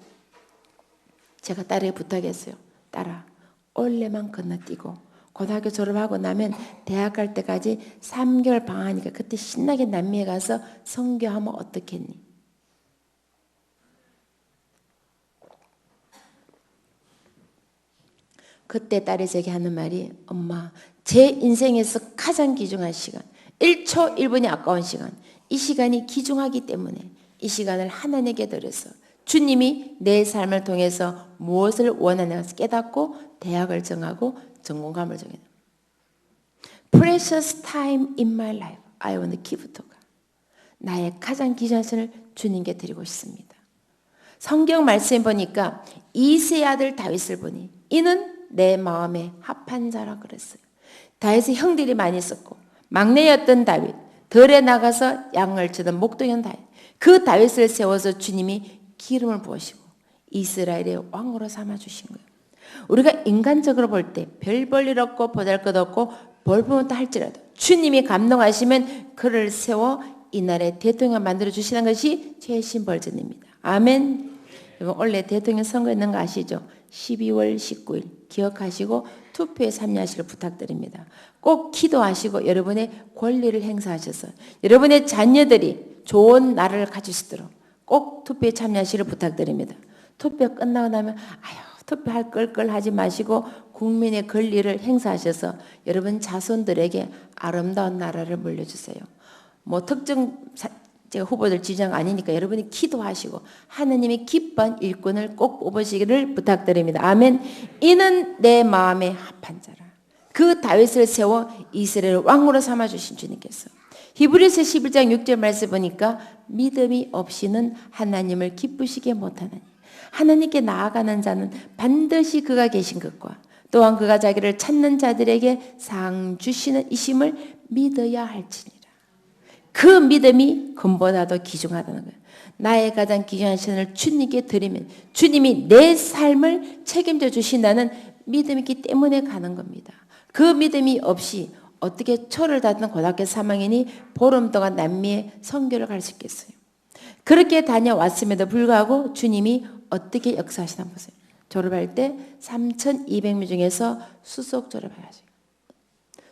제가 딸에게 부탁했어요. 딸아, 올해만 건너뛰고 고등학교 졸업하고 나면 대학 갈 때까지 3개월 방학이니까 그때 신나게 남미에 가서 선교하면 어떻겠니? 그때 딸이 제게 하는 말이 엄마 제 인생에서 가장 귀중한 시간 1초 1분이 아까운 시간 이 시간이 귀중하기 때문에 이 시간을 하나님께 드려서 주님이 내 삶을 통해서 무엇을 원하는지 깨닫고 대학을 정하고 전공감을 정해요. Precious time in my life I want to give to God. 나의 가장 귀중한 시간을 주님께 드리고 싶습니다. 성경 말씀에 보니까 이세의 아들 다윗을 보니 이는 내 마음에 합한 자라 그랬어요. 다윗의 형들이 많이 있었고 막내였던 다윗, 들에 나가서 양을 치던 목동이었던 다윗. 그 다윗을 세워서 주님이 기름을 부으시고 이스라엘의 왕으로 삼아주신 거예요. 우리가 인간적으로 볼 때 별 볼 일 없고 보잘것 없고 볼품없다 할지라도 주님이 감동하시면 그를 세워 이 나라의 대통령 만들어주시는 것이 최신 버전입니다. 아멘. 여러분 원래 대통령 선거 있는 거 아시죠? 12월 19일 기억하시고 투표에 참여하시길 부탁드립니다. 꼭 기도하시고 여러분의 권리를 행사하셔서 여러분의 자녀들이 좋은 나라를 가질 수 있도록 꼭 투표에 참여하시기를 부탁드립니다. 투표 끝나고 나면 투표할 걸 하지 마시고 국민의 권리를 행사하셔서 여러분 자손들에게 아름다운 나라를 물려주세요. 뭐 특정 제가 후보들 지정 아니니까 여러분이 기도하시고 하나님의 기뻐한 일꾼을 꼭 뽑으시기를 부탁드립니다. 아멘. 이는 내 마음에 합한 자라. 그 다윗을 세워 이스라엘 왕으로 삼아주신 주님께서 히브리서 11장 6절 말씀 보니까 믿음이 없이는 하나님을 기쁘시게 못하나니 하나님께 나아가는 자는 반드시 그가 계신 것과 또한 그가 자기를 찾는 자들에게 상 주시는 이심을 믿어야 할지니라. 그 믿음이 금보다도 귀중하다는 거예요. 나의 가장 귀중한 시간을 주님께 드리면 주님이 내 삶을 책임져 주신다는 믿음이 있기 때문에 가는 겁니다. 그 믿음이 없이 어떻게 초를 다니는 고등학교 3학년이 보름 동안 남미에 선교를 갈 수 있겠어요? 그렇게 다녀왔음에도 불구하고 주님이 어떻게 역사하시나 보세요. 졸업할 때 3,200명 중에서 수석 졸업해야죠.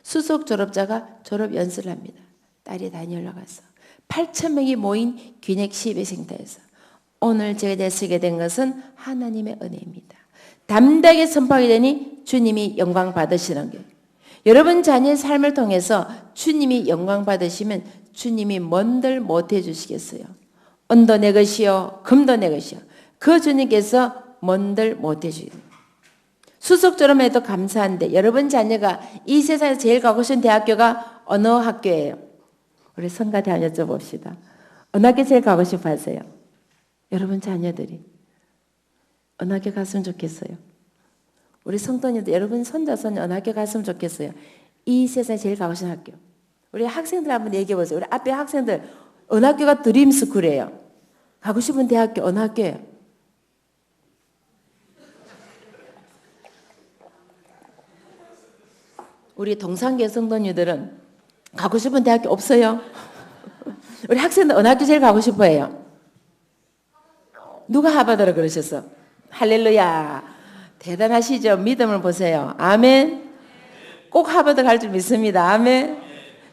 수석 졸업자가 졸업 연수를 합니다. 딸이 다니엘로 가서 8,000명이 모인 귀넥 12생터에서 오늘 제가 쓰게 된 것은 하나님의 은혜입니다. 담대하게 선포하게 되니 주님이 영광 받으시는 게, 여러분 자녀의 삶을 통해서 주님이 영광 받으시면 주님이 뭔들 못해 주시겠어요? 은도 내 것이요 금도 내 것이요. 그 주님께서 뭔들 못해 주세요. 수석 졸업해도 감사한데 여러분 자녀가 이 세상에서 제일 가고 싶은 대학교가 어느 학교예요? 우리 성가대 한번 여쭤봅시다. 어느 학교 제일 가고 싶어 하세요? 여러분 자녀들이 어느 학교 갔으면 좋겠어요? 우리 성도님들 여러분 손자 손녀 어느 학교 갔으면 좋겠어요? 이 세상에 제일 가고 싶은 학교. 우리 학생들 한번 얘기해 보세요. 우리 앞에 학생들 어느 학교가 드림스쿨이에요? 가고 싶은 대학교 어느 학교예요? 우리 동산계 성도님들은 가고 싶은 대학교 없어요? 우리 학생들 어느 학교 제일 가고 싶어 해요? 누가 하버드라 그러셨어? 할렐루야. 대단하시죠? 믿음을 보세요. 아멘. 꼭 하버드 갈 줄 믿습니다. 아멘.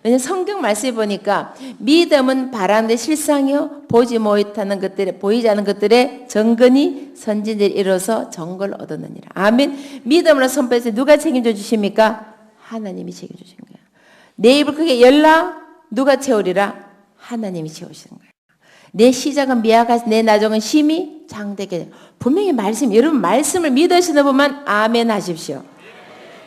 왜냐하면 성경 말씀에 보니까 믿음은 바라는데 실상이요 보지 못하는 것들에 보이지 않는 것들에 정근히 선진들이 이뤄서 정걸 얻었느니라. 아멘. 믿음으로 선포해서 누가 책임져 주십니까? 하나님이 책임져 주신 거예요. 내 입을 크게 열라 누가 채우리라? 하나님이 채우시는 거예요. 내 시작은 미약하시 내 나중은 심히 장대게. 분명히 말씀, 여러분 말씀을 믿으시는 분만 아멘 하십시오.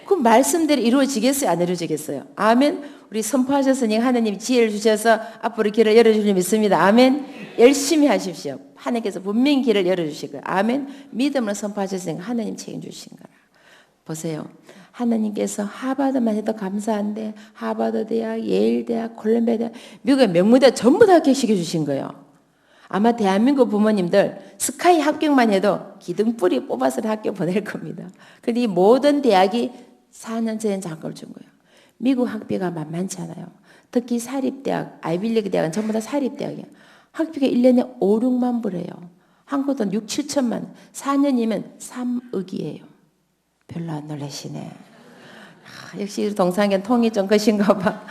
그 말씀대로 이루어지겠어요? 안 이루어지겠어요? 아멘. 우리 선포하셨으니 하나님 지혜를 주셔서 앞으로 길을 열어주실 믿습니다. 아멘. 열심히 하십시오. 하나님께서 분명히 길을 열어주실 거예요. 아멘. 믿음으로 선포하셨으니까 하나님 책임주신 거라. 보세요. 하나님께서 하버드만 해도 감사한데 하버드 대학, 예일 대학, 콜롬비아 대학, 미국의 명문대 전부 다 합격시켜 주신 거예요. 아마 대한민국 부모님들 스카이 합격만 해도 기둥뿌리 뽑아서 학교 보낼 겁니다. 그런데 이 모든 대학이 4년 전에 장학금을 준 거예요. 미국 학비가 만만치 않아요. 특히 사립대학, 아이빌리그 대학은 전부 다 사립대학이에요. 학비가 1년에 5, 6만 불이에요. 한국 돈 6, 7천만. 4년이면 3억이에요. 별로 안 놀라시네. 역시 동상견 통이 좀 거신가 봐.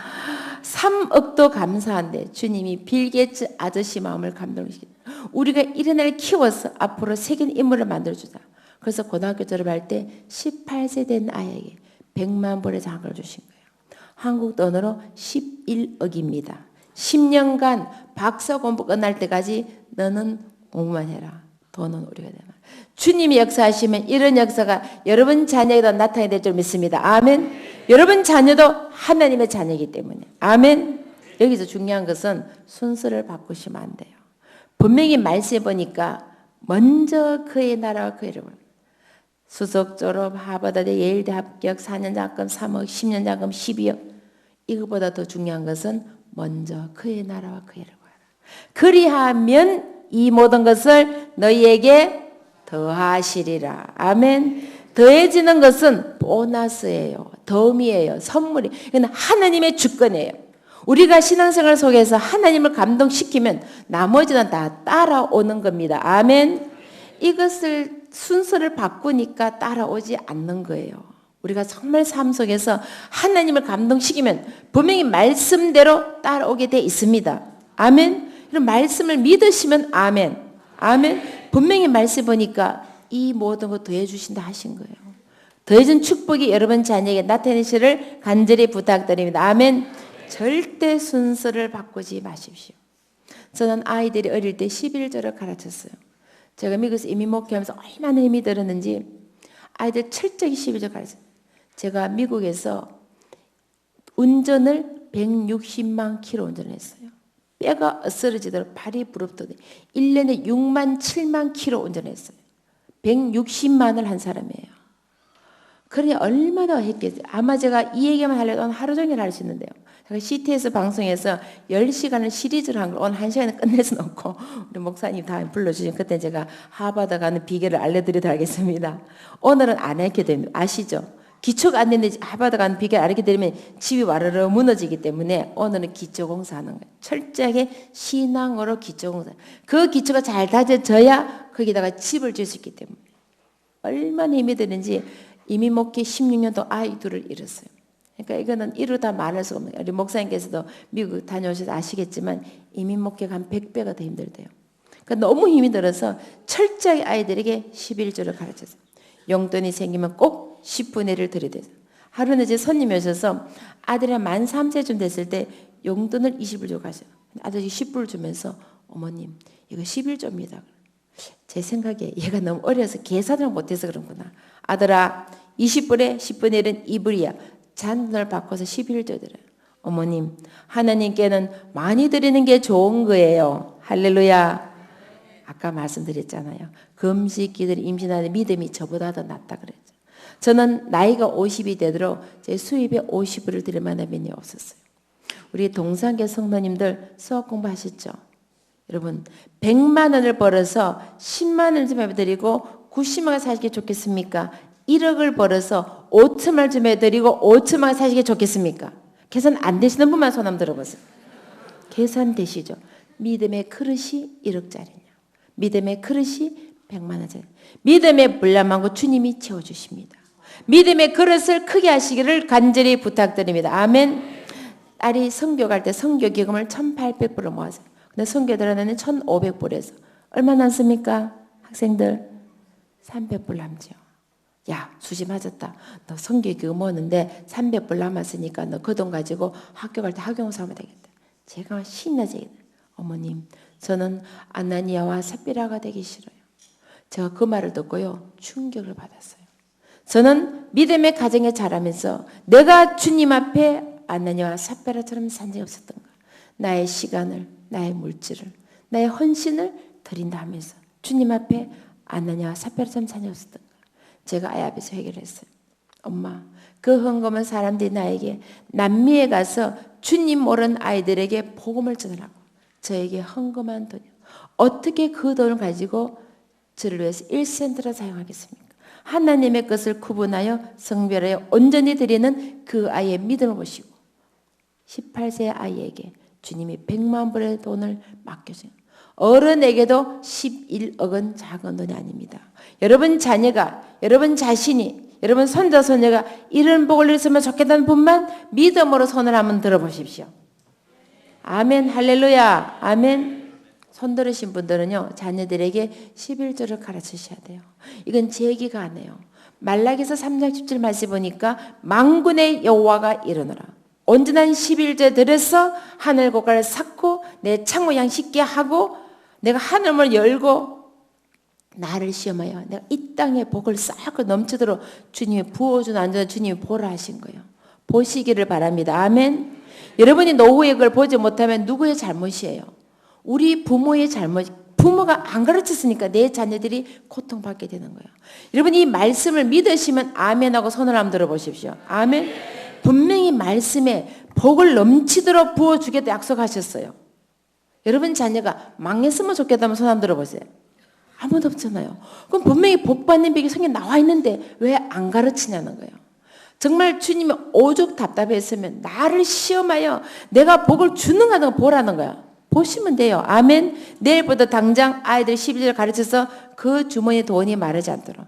3억도 감사한데 주님이 빌 게이츠 아저씨 마음을 감동시키고 우리가 이런 키워서 앞으로 세계 인물을 만들어주자. 그래서 고등학교 졸업할 때 18세 된 아이에게 100만 불의 장학을 주신 거예요. 한국 돈으로 11억입니다. 10년간 박사 공부 끝날 때까지 너는 공부만 해라. 돈은 우리가 되나. 주님이 역사하시면 이런 역사가 여러분 자녀에도 나타나게 될 줄 믿습니다. 아멘. 여러분 자녀도 하나님의 자녀이기 때문에. 아멘. 여기서 중요한 것은 순서를 바꾸시면 안 돼요. 분명히 말씀해 보니까 먼저 그의 나라와 그의 이름을. 수석 졸업, 하버드대, 예일대 합격, 4년 장학금 3억, 10년 장학금 12억. 이것보다 더 중요한 것은 먼저 그의 나라와 그의 이름을 하라. 그리하면 이 모든 것을 너희에게 더하시리라. 아멘. 더해지는 것은 보너스예요. 덤이에요. 선물이. 이건 하나님의 주권이에요. 우리가 신앙생활 속에서 하나님을 감동시키면 나머지는 다 따라오는 겁니다. 아멘. 이것을 순서를 바꾸니까 따라오지 않는 거예요. 우리가 정말 삶 속에서 하나님을 감동시키면 분명히 말씀대로 따라오게 돼 있습니다. 아멘. 이런 말씀을 믿으시면 아멘. 아멘. 분명히 말씀 보니까 이 모든 거 더해 주신다 하신 거예요. 더해진 축복이 여러분 자녀에게 나타내시를 간절히 부탁드립니다. 아멘. 절대 순서를 바꾸지 마십시오. 저는 아이들이 어릴 때 11절을 가르쳤어요. 제가 미국에서 이민 목회하면서 얼마나 힘이 들었는지 아이들 철저히 11절 가르쳤어요. 제가 미국에서 운전을 160만 킬로 운전했어요. 뼈가 쓰러지도록 발이 부릅도록 1년에 6만 7만 킬로 운전했어요. 160만을 한 사람이에요. 그러니 얼마나 했겠어요. 아마 제가 이 얘기만 하려도 오늘 하루 종일 할 수 있는데요. 제가 CTS 방송에서 10시간을 시리즈를 한 걸 오늘 1시간에 끝낼 수는 없고 우리 목사님 다 불러주신 그때 제가 하버드 가는 비결을 알려드리도록 하겠습니다. 오늘은 안 했게 됩니다. 아시죠? 기초가 안 되는데 하버드 가는 비결 알게 되면 집이 와르르 무너지기 때문에 오늘은 기초공사하는 거예요. 철저하게 신앙으로 기초공사. 그 기초가 잘 다져져야 거기다가 집을 지을 수 있기 때문에 얼마나 힘이 드는지 이민 목회 16년도 아이 둘을 잃었어요. 그러니까 이거는 이루다 말할 수가 없는 거예요. 우리 목사님께서도 미국 다녀오셔서 아시겠지만 이민 목회가 한 100배가 더 힘들대요. 그러니까 너무 힘이 들어서 철저히 아이들에게 11조를 가르쳤어요. 용돈이 생기면 꼭 10분의 1을 드려야 돼요. 하루는 이제 손님이 오셔서 아들이 한 만 3세쯤 됐을 때 용돈을 20불 주고 가셔요. 아들이 10불 주면서 어머님 이거 11조입니다. 제 생각에 얘가 너무 어려서 계산을 못해서 그런구나. 아들아 20불에 10분의 1은 2불이야. 잔돈을 바꿔서 11조 드려요. 어머님 하나님께는 많이 드리는 게 좋은 거예요. 할렐루야. 아까 말씀드렸잖아요. 금식, 기도를 임신하는 믿음이 저보다 더 낫다 그랬죠. 저는 나이가 50이 되도록 제 수입에 50불을 드릴 만한 면이 없었어요. 우리 동산계 성도님들 수학 공부하셨죠? 여러분 100만 원을 벌어서 10만 원을 좀 해드리고 90만 원 사시기 좋겠습니까? 1억을 벌어서 5천만 원 좀 해드리고 5천만 원 사시기 좋겠습니까? 계산 안 되시는 분만 손 한번 들어보세요. 계산 되시죠? 믿음의 그릇이 1억짜리냐? 믿음의 그릇이 100만 원짜리. 믿음의 분량만고 주님이 채워주십니다. 믿음의 그릇을 크게 하시기를 간절히 부탁드립니다. 아멘. 딸이 선교 갈 때 선교 기금을 1,800불을 모았어요. 근데 선교 들어가는 1,500불에서 얼마 남습니까? 학생들 300불 남죠. 야 수지 맞았다. 너 선교 기금 모았는데 300불 남았으니까 너 그 돈 가지고 학교 갈 때 학용사 하면 되겠다. 제가 신나지. 어머님 저는 아나니아와 삽비라가 되기 싫어요. 제가 그 말을 듣고요 충격을 받았어요. 저는 믿음의 가정에 자라면서 내가 주님 앞에 아나니아와 삽비라처럼 산 적이 없었던 거예요. 나의 시간을, 나의 물질을, 나의 헌신을 드린다 하면서 주님 앞에 아나니아와 삽비라처럼 산 적이 없었던 거예요. 제가 아이 앞에서 해결했어요. 엄마 그 헌금은 사람들이 나에게 남미에 가서 주님 모르는 아이들에게 복음을 전하라고 저에게 헌금한 돈이요. 어떻게 그 돈을 가지고 저를 위해서 1센트라 사용하겠습니까? 하나님의 것을 구분하여 성별하여 온전히 드리는 그 아이의 믿음을 보시고 18세 아이에게 주님이 100만 불의 돈을 맡겨줘요. 어른에게도 11억은 작은 돈이 아닙니다. 여러분 자녀가, 여러분 자신이, 여러분 손자 손녀가 이런 복을 누렸으면 좋겠다는 분만 믿음으로 손을 한번 들어보십시오. 아멘 할렐루야 아멘. 손 들으신 분들은요 자녀들에게 11조를 가르치셔야 돼요. 이건 제 얘기가 아니에요. 말라기서 3장 10절 말씀 보니까 만군의 여호와가 이르노라 온전한 11조 들여서 하늘 고가를 쌓고 내 창고 양식게 하고 내가 하늘문을 열고 나를 시험하여 내가 이 땅에 복을 쌓고 넘치도록 주님이 부어준 안전한 주님이 보라 하신 거예요. 보시기를 바랍니다. 아멘. 여러분이 노후에 그걸 보지 못하면 누구의 잘못이에요? 우리 부모의 잘못. 부모가 안 가르쳤으니까 내 자녀들이 고통받게 되는 거예요. 여러분 이 말씀을 믿으시면 아멘하고 손을 한번 들어보십시오. 아멘. 분명히 말씀에 복을 넘치도록 부어주겠다 약속하셨어요. 여러분 자녀가 망했으면 좋겠다면 손 한번 들어보세요. 아무도 없잖아요. 그럼 분명히 복 받는 법이 성경에 나와 있는데 왜 안 가르치냐는 거예요. 정말 주님이 오죽 답답했으면 나를 시험하여 내가 복을 주는 거 보라는 거야. 보시면 돼요. 아멘. 내일부터 당장 아이들 12절 가르쳐서 그 주머니에 돈이 마르지 않도록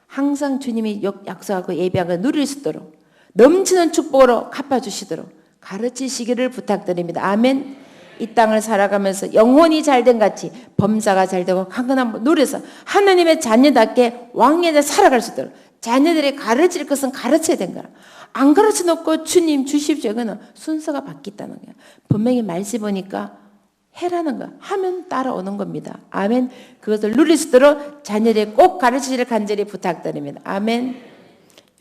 항상 주님이 약속하고 예비한 걸 누릴 수 있도록 넘치는 축복으로 갚아주시도록 가르치시기를 부탁드립니다. 아멘. 이 땅을 살아가면서 영혼이 잘된 같이 범사가 잘되고 강건함을 누려서 하나님의 자녀답게 왕년에 살아갈 수 있도록 자녀들이 가르칠 것은 가르쳐야 된 거라. 안 가르쳐 놓고 주님 주십시오. 이거는 순서가 바뀌었다는 거야. 분명히 말씀 보니까 해라는 거 하면 따라오는 겁니다. 아멘. 그것을 누릴 수 있도록 자녀들이 꼭 가르치기를 간절히 부탁드립니다. 아멘.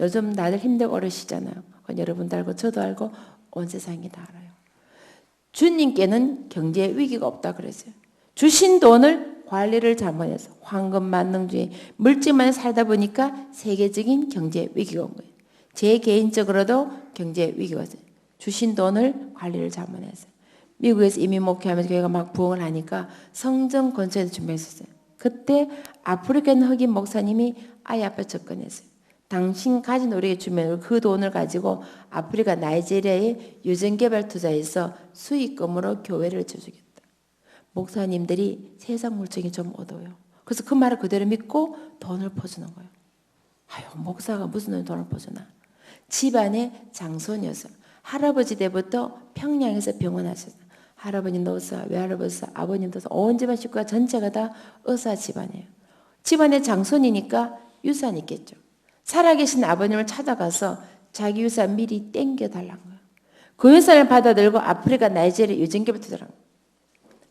요즘 다들 힘들고 어려시잖아요. 여러분도 알고 저도 알고 온 세상이 다 알아요. 주님께는 경제 위기가 없다 그랬어요. 주신 돈을 관리를 잘못해서 황금 만능주의 물질만 살다 보니까 세계적인 경제 위기가 온 거예요. 제 개인적으로도 경제 위기가 왔어요. 주신 돈을 관리를 잘못해서. 미국에서 이민 목회하면서 교회가 막 부흥을 하니까 성전 건설에 준비했었어요. 그때 아프리칸 흑인 목사님이 아이 앞에 접근했어요. 당신 가진 우리에게 주면 그 돈을 가지고 아프리카 나이지리아에 유전개발 투자해서 수익금으로 교회를 지어주겠다. 목사님들이 세상 물정이 좀 어두워요. 그래서 그 말을 그대로 믿고 돈을 퍼주는 거예요. 아유, 목사가 무슨 돈을 퍼주나. 집안에 장손이었어요. 할아버지 때부터 평양에서 병원 하셨어요. 할아버님도 의사, 외할아버지 의사, 아버님도 의사, 온 집안 식구가 전체가 다 의사 집안이에요. 집안의 장손이니까 유산이 있겠죠. 살아계신 아버님을 찾아가서 자기 유산 미리 땡겨달라는 거예요. 그 유산을 받아들고 아프리카 나이지리아 유전개발 투자를 한 거예요.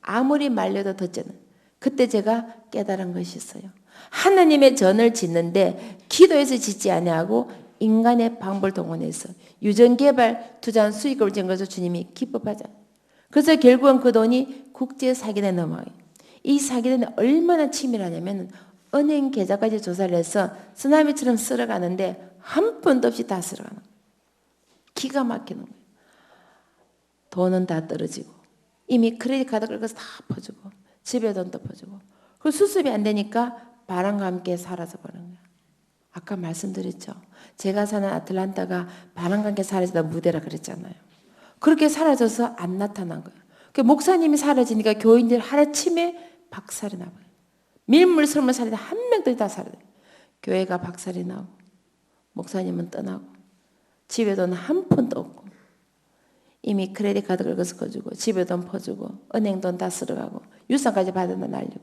아무리 말려도 듣지는. 그때 제가 깨달은 것이 있어요. 하나님의 전을 짓는데 기도해서 짓지 아니하고 인간의 방법을 동원해서 유전개발 투자한 수익을 얻은 것을 주님이 기뻐하잖아요. 그래서 결국은 그 돈이 국제 사기단에 넘어가요. 이 사기단이 얼마나 치밀하냐면 은행 계좌까지 조사를 해서 쓰나미처럼 쓸어가는데 한 푼도 없이 다 쓸어가는 거예요. 기가 막히는 거예요. 돈은 다 떨어지고 이미 크레딧 카드 긁어서 다 퍼주고 집에 돈도 퍼주고 그 수습이 안 되니까 바람과 함께 사라져 버리는 거예요. 아까 말씀드렸죠. 제가 사는 아틀란타가 바람과 함께 사라지다 무대라 그랬잖아요. 그렇게 사라져서 안 나타난 거예요. 목사님이 사라지니까 교인들 하루아침에 박살이 나버려요. 밀물설물 살인데 한 명도 다 사라져요. 교회가 박살이 나고 목사님은 떠나고 집에 돈 한 푼도 없고 이미 크레딧 카드 긁어서 거주고 집에 돈 퍼주고 은행 돈 다 쓸어가고 유산까지 받아다 날리고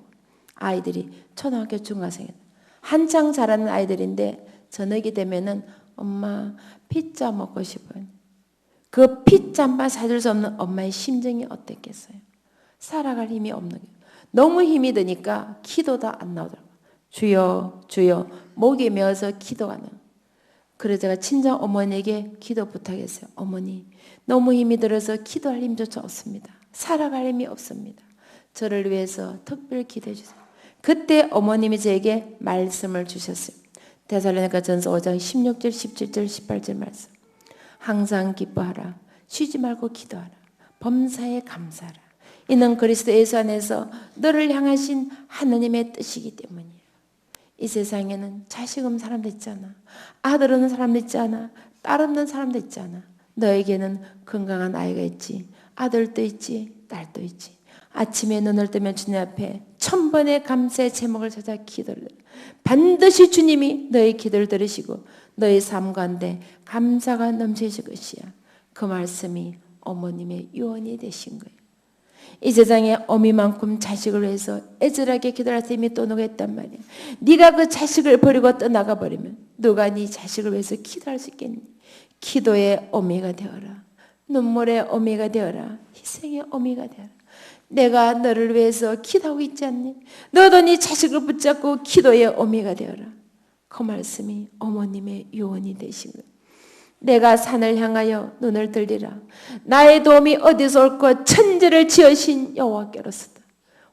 아이들이 초등학교 중학생이다. 한창 자라는 아이들인데 저녁이 되면은 엄마 피자 먹고 싶어요. 그 피자 한 번 사줄 수 없는 엄마의 심정이 어땠겠어요? 살아갈 힘이 없는 거예요. 너무 힘이 드니까 기도도 안 나오더라고요. 주여 주여 목이 메어서 기도가 나요. 그래서 제가 친정 어머니에게 기도 부탁했어요. 어머니 너무 힘이 들어서 기도할 힘조차 없습니다. 살아갈 힘이 없습니다. 저를 위해서 특별히 기도해 주세요. 그때 어머님이 저에게 말씀을 주셨어요. 데살로니가전서 5장 16절 17절 18절 말씀. 항상 기뻐하라. 쉬지 말고 기도하라. 범사에 감사하라. 이는 그리스도 예수 안에서 너를 향하신 하나님의 뜻이기 때문이에요. 이 세상에는 자식 없는 사람도 있잖아. 아들 없는 사람도 있잖아. 딸 없는 사람도 있잖아. 너에게는 건강한 아이가 있지. 아들도 있지. 딸도 있지. 아침에 눈을 뜨면 주님 앞에 1000번의 감사의 제목을 찾아 기도를 해. 반드시 주님이 너의 기도를 들으시고 너의 삶 가운데 감사가 넘치실 것이야. 그 말씀이 어머님의 유언이 되신 거예요. 이 세상에 어미만큼 자식을 위해서 애절하게 기도할 셈이 또 누가 있단 말이야. 네가 그 자식을 버리고 떠나가 버리면 누가 네 자식을 위해서 기도할 수 있겠니? 기도의 어미가 되어라. 눈물의 어미가 되어라. 희생의 어미가 되어라. 내가 너를 위해서 기도하고 있지 않니? 너도 네 자식을 붙잡고 기도의 어미가 되어라. 그 말씀이 어머님의 유언이 되신 거예요. 내가 산을 향하여 눈을 들리라. 나의 도움이 어디서 올까? 천지를 지으신 여호와께로서다.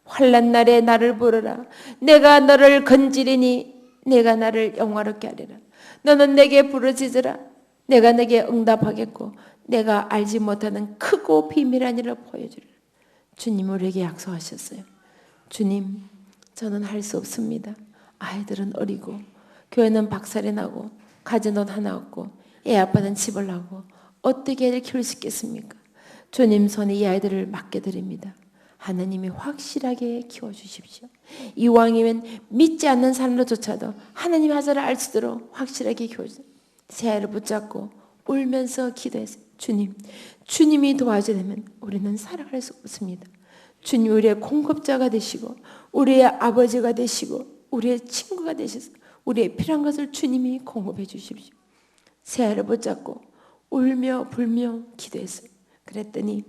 환난 날에 나를 부르라. 내가 너를 건지리니 내가 나를 영화롭게 하리라. 너는 내게 부르짖으라. 내가 내게 응답하겠고 내가 알지 못하는 크고 비밀한 일을 보여주리라. 주님 우리에게 약속하셨어요. 주님 저는 할 수 없습니다. 아이들은 어리고 교회는 박살이 나고 가진 돈 하나 없고 애 아빠는 집을 나고 어떻게 애를 키울 수 있겠습니까? 주님 손에 이 아이들을 맡겨드립니다. 하나님이 확실하게 키워주십시오. 이왕이면 믿지 않는 사람들조차도 하나님 하사를 알 수 있도록 확실하게 키워주세요. 새 아이를 붙잡고 울면서 기도했어요. 주님, 주님이 도와주려면 우리는 살아갈 수 없습니다. 주님 우리의 공급자가 되시고 우리의 아버지가 되시고 우리의 친구가 되셔서 우리의 필요한 것을 주님이 공급해 주십시오. 새아이를 붙잡고 울며 불며 기도했어요. 그랬더니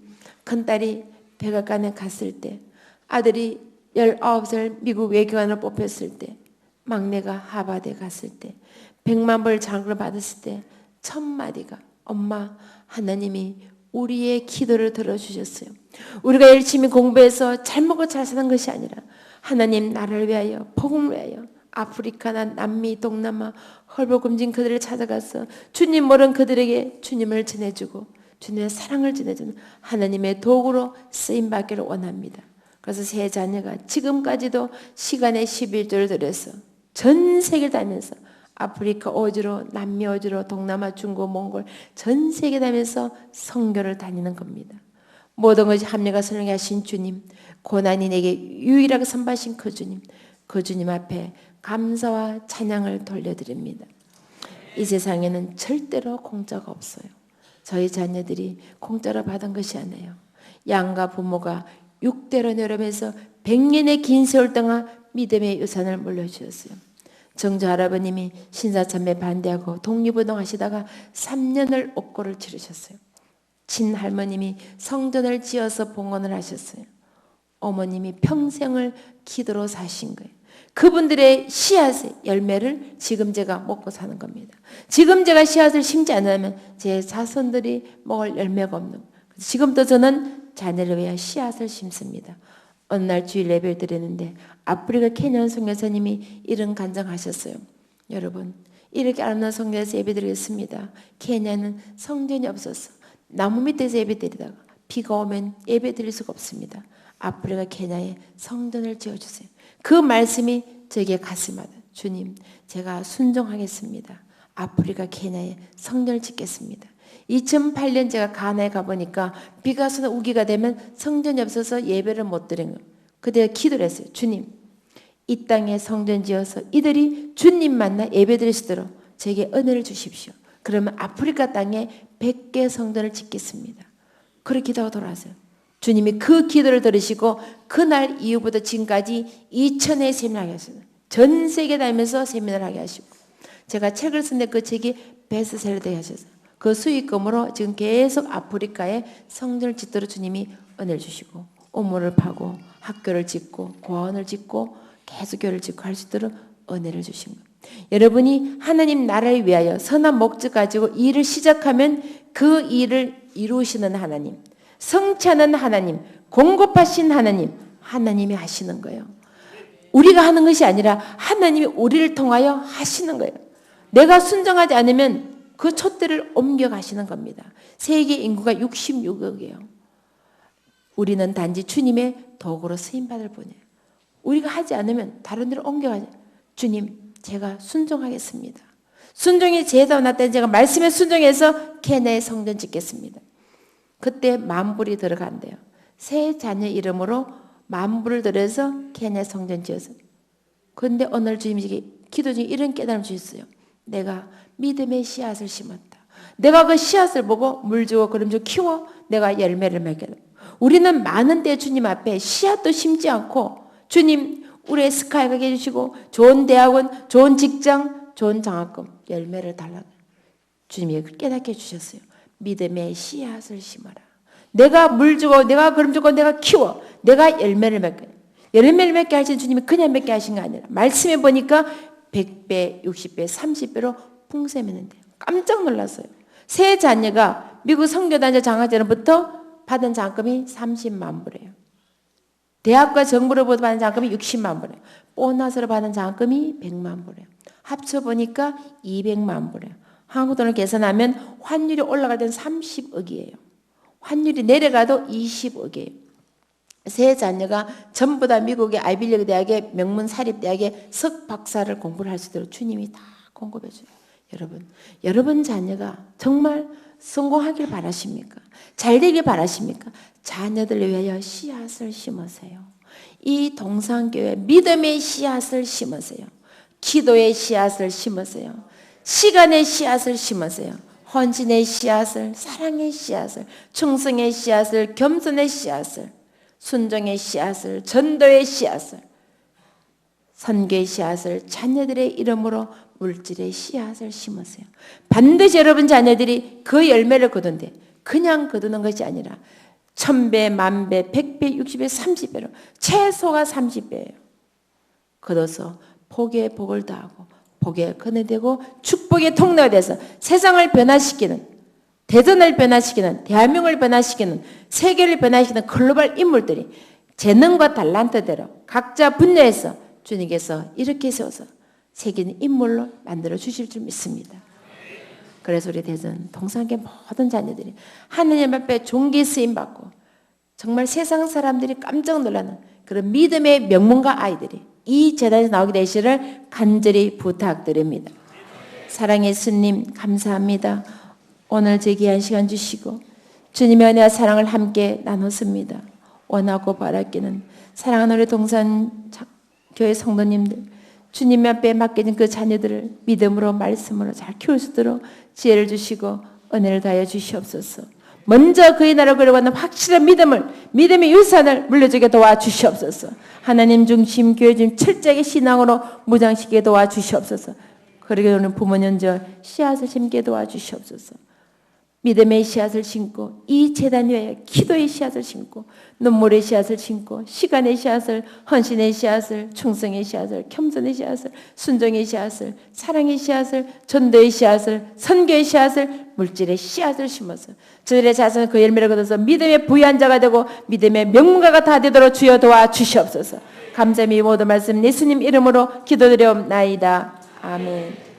큰딸이 백악관에 갔을 때 아들이 19살 미국 외교관을 뽑혔을 때 막내가 하버드에 갔을 때 100만 불 장학을 받았을 때 첫 마디가 엄마 하나님이 우리의 기도를 들어주셨어요. 우리가 열심히 공부해서 잘 먹고 잘 사는 것이 아니라 하나님 나라를 위하여 복음을 위하여 아프리카나 남미 동남아 헐벗금진 그들을 찾아가서 주님 모르는 그들에게 주님을 전해주고 주님의 사랑을 전해주는 하나님의 도구로 쓰임받기를 원합니다. 그래서 세 자녀가 지금까지도 시간의 11조를 들여서 전 세계를 다니면서 아프리카 오주로, 남미 오주로, 동남아, 중국, 몽골 전 세계 다니면서 선교를 다니는 겁니다. 모든 것이 합력과 선하게 하신 주님, 고난이 내게 유일하게 선바신 그 주님 앞에 감사와 찬양을 돌려드립니다. 이 세상에는 절대로 공짜가 없어요. 저희 자녀들이 공짜로 받은 것이 아니에요. 양가 부모가 6대로 내려면서 100년의 긴 세월 동안 믿음의 유산을 물려주셨어요. 정조 할아버님이 신사참배 반대하고 독립운동 하시다가 3년을 옥고를 치르셨어요. 친할머님이 성전을 지어서 봉헌을 하셨어요. 어머님이 평생을 기도로 사신 거예요. 그분들의 씨앗의 열매를 지금 제가 먹고 사는 겁니다. 지금 제가 씨앗을 심지 않으면 제 자손들이 먹을 열매가 없는 거예요. 지금도 저는 자녀를 위해 씨앗을 심습니다. 어느 날 주일 예배를 드리는데 아프리카 케냐 선교사님이 이런 간증하셨어요. 여러분, 이렇게 아름다운 성전에서 예배드리겠습니다. 케냐는 성전이 없어서 나무 밑에서 예배드리다가 비가 오면 예배드릴 수가 없습니다. 아프리카 케냐에 성전을 지어주세요. 그 말씀이 저에게 가슴 아파. 주님, 제가 순종하겠습니다. 아프리카 케냐에 성전을 짓겠습니다. 2008년 제가 가나에 가보니까 비가 와서 우기가 되면 성전이 없어서 예배를 못 드린 거예요. 그때 기도를 했어요. 주님, 이 땅에 성전 지어서 이들이 주님 만나 예배 드릴 수 있도록 제게 은혜를 주십시오. 그러면 아프리카 땅에 100개 성전을 짓겠습니다. 그렇게 기도하고 돌아왔어요. 주님이 그 기도를 들으시고 그날 이후부터 지금까지 2000회 세미나를 하셨어요. 전 세계 다니면서 세미나를 하게 하시고, 제가 책을 쓴데 그 책이 베스트셀러 되게 하셨어요. 그 수익금으로 지금 계속 아프리카에 성전을 짓도록 주님이 은혜를 주시고, 우물을 파고 학교를 짓고 고아원을 짓고 계속 교회를 짓고 할 수 있도록 은혜를 주신 거예요. 여러분이 하나님 나라를 위하여 선한 목적 가지고 일을 시작하면 그 일을 이루시는 하나님, 성취하는 하나님, 공급하신 하나님, 하나님이 하시는 거예요. 우리가 하는 것이 아니라 하나님이 우리를 통하여 하시는 거예요. 내가 순종하지 않으면 그 촛대를 옮겨가시는 겁니다. 세계 인구가 66억이에요. 우리는 단지 주님의 도구로 쓰임받을 뿐이에요. 우리가 하지 않으면 다른 데로 옮겨가죠. 주님, 제가 순종하겠습니다. 순종이 제다 났다는 제가 말씀에 순종해서 케냐에 성전 짓겠습니다. 그때 만불이 들어간대요. 세 자녀 이름으로 만불을 들여서 케냐 성전 지어서. 그런데 오늘 주님이 기도 중에 이런 깨달음을 주셨어요. 내가 믿음의 씨앗을 심었다. 내가 그 씨앗을 보고 물 주고 그럼 좀 키워 내가 열매를 맺겠다. 우리는 많은 때 주님 앞에 씨앗도 심지 않고 주님 우리의 스카이 가게 해주시고 좋은 대학원, 좋은 직장, 좋은 장학금 열매를 달라고 주님이 깨닫게 해주셨어요. 믿음의 씨앗을 심어라. 내가 물 주고 내가 그럼 주고 내가 키워 내가 열매를 맺게. 열매를 맺게 하신 주님이 그냥 맺게 하신 거 아니라 말씀해 보니까 100배, 60배, 30배로 풍성했는데 깜짝 놀랐어요. 세 자녀가 미국 선교단체 장학제로부터 받은 장학금이 30만 불이에요. 대학과 정부로부터 받은 장학금이 60만 불이에요. 보너스로 받은 장학금이 100만 불이에요. 합쳐보니까 200만 불이에요. 한국 돈을 계산하면 환율이 올라갈 때는 30억이에요. 환율이 내려가도 20억이에요. 세 자녀가 전부 다 미국의 아이빌리그 대학의 명문 사립대학의 석박사를 공부를 할 수 있도록 주님이 다 공급해 줘요. 여러분 자녀가 정말 성공하길 바라십니까? 잘 되길 바라십니까? 자녀들을 위하여 씨앗을 심으세요. 이 동산교회 믿음의 씨앗을 심으세요. 기도의 씨앗을 심으세요. 시간의 씨앗을 심으세요. 헌신의 씨앗을, 사랑의 씨앗을, 충성의 씨앗을, 겸손의 씨앗을, 순종의 씨앗을, 전도의 씨앗을, 선교의 씨앗을, 자녀들의 이름으로 물질의 씨앗을 심으세요. 반드시 여러분 자녀들이 그 열매를 거둔대. 그냥 거두는 것이 아니라 1000배, 10,000배, 100배, 60배, 30배로 최소가 30배예요. 거둬서 복의 복을 더하고 복의 근이 되고 축복의 통로가 돼서 세상을 변화시키는, 대전을 변화시키는, 대한민국을 변화시키는, 세계를 변화시키는 글로벌 인물들이 재능과 달란트대로 각자 분야에서 주님께서 이렇게 세워서 세계인 인물로 만들어 주실 줄 믿습니다. 그래서 우리 대전 동산교회 모든 자녀들이 하느님 앞에 존귀 쓰임 받고 정말 세상 사람들이 깜짝 놀라는 그런 믿음의 명문가 아이들이 이 재단에서 나오게 되시를 간절히 부탁드립니다. 사랑의 예수님 감사합니다. 오늘 제 귀한 시간 주시고 주님의 은혜와 사랑을 함께 나눴습니다. 원하고 바라기는 사랑하는 우리 동산 교회 성도님들, 주님 앞에 맡겨진 그 자녀들을 믿음으로 말씀으로 잘 키울 수 있도록 지혜를 주시고 은혜를 다하여 주시옵소서. 먼저 그의 나라를 걸어가는 확실한 믿음의 유산을 물려주게 도와주시옵소서. 하나님 중심, 교회 중심, 철저하게 신앙으로 무장시키게 도와주시옵소서. 그러게 오늘 부모님들 씨앗을 심게 도와주시옵소서. 믿음의 씨앗을 심고 이 재단 위에 기도의 씨앗을 심고 눈물의 씨앗을 심고 시간의 씨앗을, 헌신의 씨앗을, 충성의 씨앗을, 겸손의 씨앗을, 순종의 씨앗을, 사랑의 씨앗을, 전도의 씨앗을, 선교의 씨앗을, 물질의 씨앗을 심어서 저들의 자손은 그 열매를 거둬서 믿음의 부유한 자가 되고 믿음의 명문가가 다 되도록 주여 도와주시옵소서. 감사히 모든 말씀 예수님 이름으로 기도드려옵나이다. 아멘.